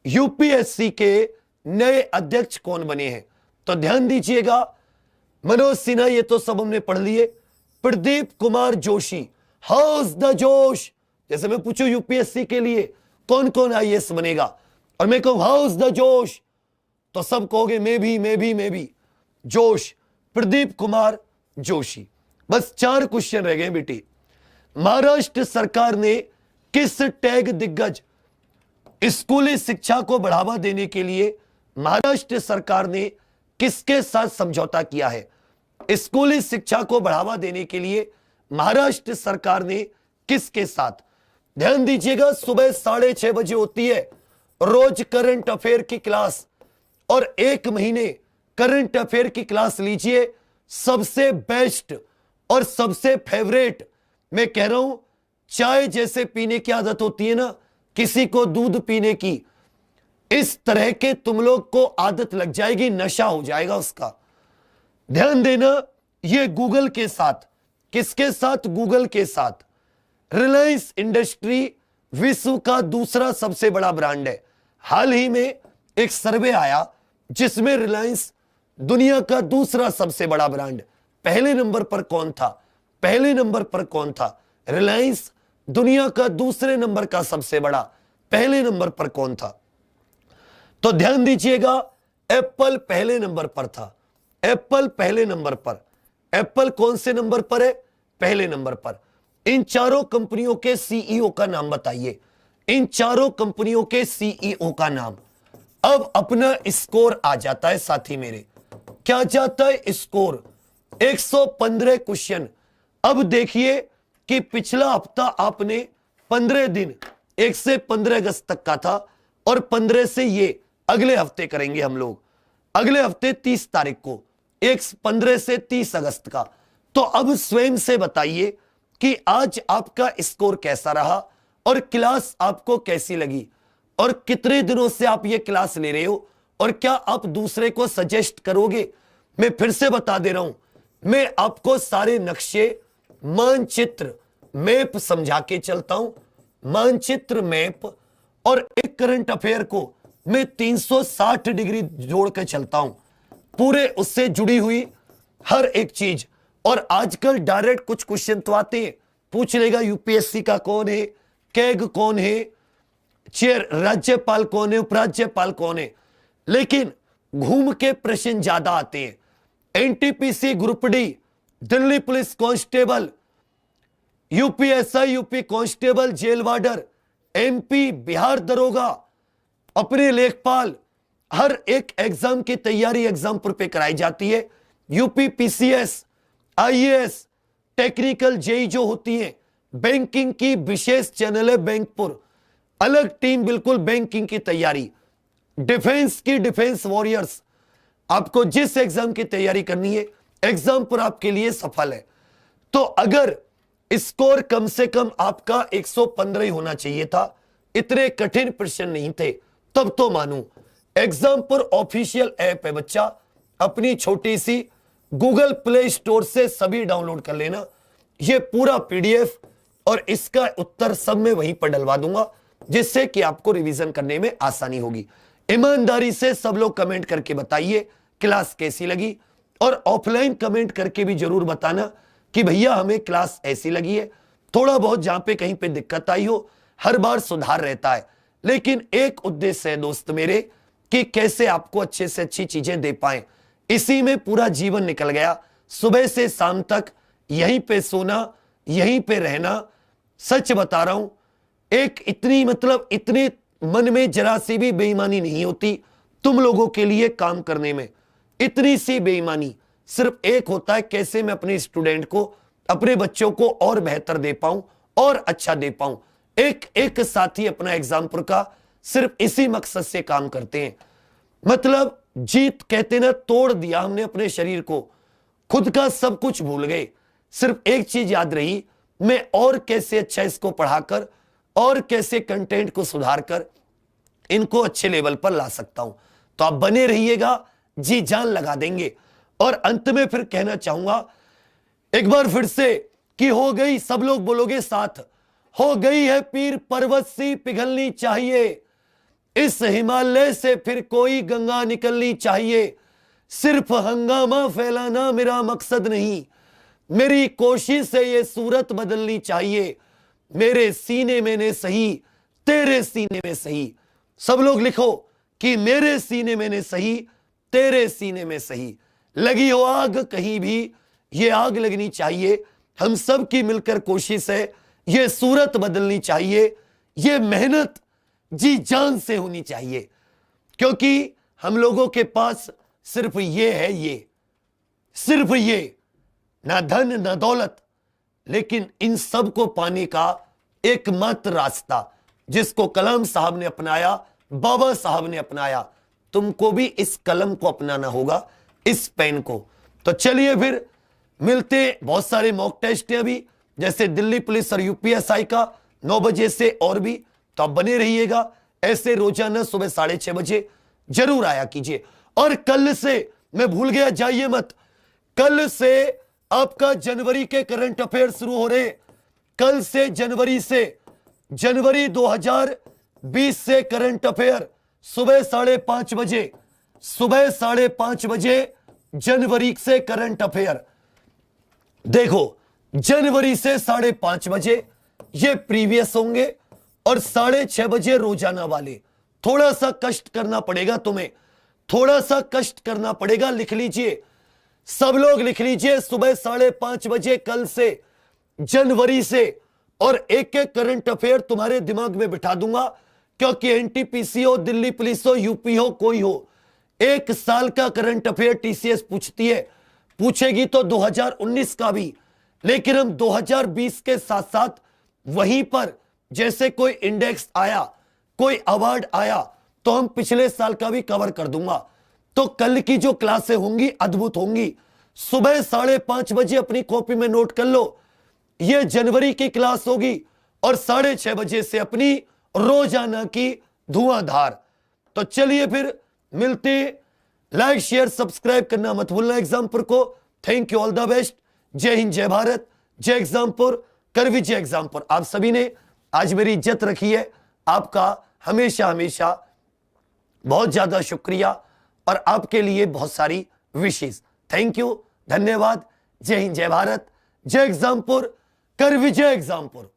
यूपीएससी के नए अध्यक्ष कौन बने हैं? तो ध्यान दीजिएगा, मनोज सिन्हा, ये तो सब हमने पढ़ लिए। प्रदीप कुमार जोशी, हाउस द जोश। जैसे मैं पूछूं यूपीएससी के लिए कौन कौन आईएएस बनेगा और मैं कहूं हाउस द जोश, तो सब कहोगे मैं भी जोश, प्रदीप कुमार जोशी। बस 4 क्वेश्चन रह गए बेटी। महाराष्ट्र सरकार ने किस टैग दिग्गज, स्कूली शिक्षा को बढ़ावा देने के लिए महाराष्ट्र सरकार ने किसके साथ समझौता किया है? स्कूली शिक्षा को बढ़ावा देने के लिए महाराष्ट्र सरकार ने किसके साथ? ध्यान दीजिएगा, सुबह 6:30 बजे होती है रोज करंट अफेयर की क्लास, और 1 महीने करंट अफेयर की क्लास लीजिए। सबसे बेस्ट और सबसे फेवरेट, मैं कह रहा हूं, चाय जैसे पीने की आदत होती है ना किसी को, दूध पीने की, इस तरह के तुम लोग को आदत लग जाएगी, नशा हो जाएगा उसका। ध्यान देना, ये गूगल के साथ, किसके साथ? गूगल के साथ। रिलायंस इंडस्ट्री विश्व का दूसरा सबसे बड़ा ब्रांड है। हाल ही में एक सर्वे आया जिसमें रिलायंस दुनिया का दूसरा सबसे बड़ा ब्रांड, पहले नंबर पर कौन था? रिलायंस दुनिया का दूसरे नंबर का सबसे बड़ा, पहले नंबर पर कौन था? तो ध्यान दीजिएगा, एप्पल पहले नंबर पर था। एप्पल पहले नंबर पर। एप्पल कौन से नंबर पर है? पहले नंबर पर। इन चारों कंपनियों के सीईओ का नाम बताइए। इन चारों कंपनियों के सीईओ का नाम। अब अपना स्कोर आ जाता है साथी मेरे। क्या जाता है? Score 115 question. अब देखिए कि पिछला हफ्ता आपने 15 दिन 1 से 15 अगस्त तक का था, और 15 से ये अगले हफ्ते करेंगे हम लोग। अगले हफ्ते 30 तारीख को, 15 से 30 अगस्त का। तो अब स्वयं से बताइए कि आज आपका स्कोर कैसा रहा और क्लास आपको कैसी लगी, और कितने दिनों से आप ये क्लास ले रहे हो, और क्या आप दूसरे को सजेस्ट करोगे? मैं फिर से बता दे रहा हूं, मैं आपको सारे नक्शे, मानचित्र, मैप समझा के चलता हूं। मानचित्र, मैप और एक करंट अफेयर को मैं 360 डिग्री जोड़ के चलता हूं, पूरे उससे जुड़ी हुई हर एक चीज। और आजकल डायरेक्ट कुछ क्वेश्चन तो आते हैं, पूछ लेगा यूपीएससी का कौन है, कैग कौन है, चेयर राज्यपाल कौन है, उपराज्यपाल कौन है, लेकिन घूम के प्रश्न ज्यादा आते हैं। NTPC group D, Delhi police constable, UPSI, UP constable, jail warder, MP, Bihar दरोगा, अपने लेखपाल, हर एक एग्जाम की तैयारी एग्जामपुर पे कराई जाती है। UP PCS, IAS, technical JE जो होती है, बैंकिंग की विशेष चैनल है बैंकपुर, अलग टीम बिल्कुल बैंकिंग की तैयारी। डिफेंस की डिफेंस वॉरियर्स, आपको जिस एग्जाम की तैयारी करनी है एग्जाम पर आपके लिए सफल है। तो अगर स्कोर कम से कम आपका 115 ही होना चाहिए था, इतने कठिन प्रश्न नहीं थे, तब तो मानूं। एग्जाम्पुर ऑफिशियल ऐप है बच्चा, अपनी छोटी सी गूगल प्ले स्टोर से सभी डाउनलोड कर लेना। ये पूरा पीडीएफ और इसका उत्तर सब मैं वहीं पर डलवा दूंगा, जिससे कि आपको रिवीजन करने में आसानी होगी। ईमानदारी से सब लोग कमेंट करके बताइए क्लास कैसी लगी, और ऑफलाइन कमेंट करके भी जरूर बताना कि भैया हमें क्लास ऐसी लगी है। थोड़ा बहुत जहां पे कहीं पे दिक्कत आई हो, हर बार सुधार रहता है, लेकिन एक उद्देश्य है दोस्त मेरे कि कैसे आपको अच्छे से अच्छी चीजें दे पाए। इसी में पूरा जीवन निकल गया, सुबह से शाम तक यहीं पे सोना, यहीं पे रहना। सच बता रहा हूं, एक इतनी इतने मन में जरा सी भी बेईमानी नहीं होती तुम लोगों के लिए काम करने में। इतनी सी बेईमानी सिर्फ एक होता है, कैसे मैं अपने स्टूडेंट को, अपने बच्चों को और बेहतर दे पाऊं और अच्छा दे पाऊं। एक एक साथी अपना एग्जाम्पल का सिर्फ इसी मकसद से काम करते हैं। मतलब जीत कहते ना, तोड़ दिया हमने अपने शरीर को, खुद का सब कुछ भूल गए। सिर्फ एक चीज याद रही, मैं और कैसे अच्छा इसको पढ़ाकर और कैसे कंटेंट को सुधार कर इनको अच्छे लेवल पर ला सकता हूं। तो आप बने रहिएगा, जी जान लगा देंगे। और अंत में फिर कहना चाहूंगा एक बार फिर से कि हो गई, सब लोग बोलोगे साथ, हो गई है पीर पर्वत सी पिघलनी चाहिए, इस हिमालय से फिर कोई गंगा निकलनी चाहिए। सिर्फ हंगामा फैलाना मेरा मकसद नहीं, मेरी कोशिश से ये सूरत बदलनी चाहिए। मेरे सीने में ने सही, तेरे सीने में सही। सब लोग लिखो कि मेरे सीने में ने सही, तेरे सीने में सही। लगी हो आग कहीं भी, ये आग लगनी चाहिए। हम सब की मिलकर कोशिश है, ये सूरत बदलनी चाहिए। ये मेहनत जी जान से होनी चाहिए, क्योंकि हम लोगों के पास सिर्फ ये है, ये सिर्फ ये, ना धन ना दौलत, लेकिन इन सब को पाने का एकमात्र रास्ता जिसको कलाम साहब ने अपनाया, बाबा साहब ने अपनाया, तुमको भी इस कलम को अपनाना होगा, इस पेन को। तो चलिए फिर मिलते, बहुत सारे मॉक टेस्ट हैं अभी, जैसे दिल्ली पुलिस और यूपीएसआई का 9 बजे से, और भी। तो आप बने रहिएगा ऐसे, रोजाना सुबह 6:30 बजे जरूर आया कीजिए। और कल से, मैं भूल गया, जाइए मत, कल से आपका जनवरी के करंट अफेयर शुरू हो रहे। कल से जनवरी 2020 से करंट अफेयर सुबह 5:30 बजे, सुबह 5:30 बजे जनवरी से करंट अफेयर। देखो, जनवरी से 5:30 बजे ये प्रीवियस होंगे और 6:30 बजे रोजाना वाले। थोड़ा सा कष्ट करना पड़ेगा तुम्हें, थोड़ा सा कष्ट करना पड़ेगा। लिख लीजिए, सब लोग लिख लीजिए, सुबह 5:30 बजे कल से जनवरी से, और एक एक करंट अफेयर तुम्हारे दिमाग में बिठा दूंगा, क्योंकि एनटीपीसी हो, दिल्ली पुलिस हो, यूपी हो, कोई हो, 1 साल का करंट अफेयर टीसीएस पूछती है, पूछेगी तो 2019 का भी। लेकिन हम 2020 के साथ साथ वहीं पर, जैसे कोई इंडेक्स आया, कोई अवार्ड आया, तो हम पिछले साल का भी कवर कर दूंगा। तो कल की जो क्लासें होंगी अद्भुत होंगी। सुबह 5:30 बजे अपनी कॉपी में नोट कर लो, यह जनवरी की क्लास होगी, और 6:30 बजे से अपनी रोजाना की धुआंधार। तो चलिए फिर मिलते, लाइक शेयर सब्सक्राइब करना मत भूलना एग्जामपुर को। Thank you, all the best. जय हिंद, जय भारत, जय एग्जामपुर, कर विजय एग्जामपुर। आप सभी ने आज मेरी इज्जत रखी है, आपका हमेशा हमेशा बहुत ज्यादा शुक्रिया, और आपके लिए बहुत सारी विशेष थैंक यू, धन्यवाद। जय हिंद, जय भारत, जय एग्जामपुर, कर विजय एग्जामपुर।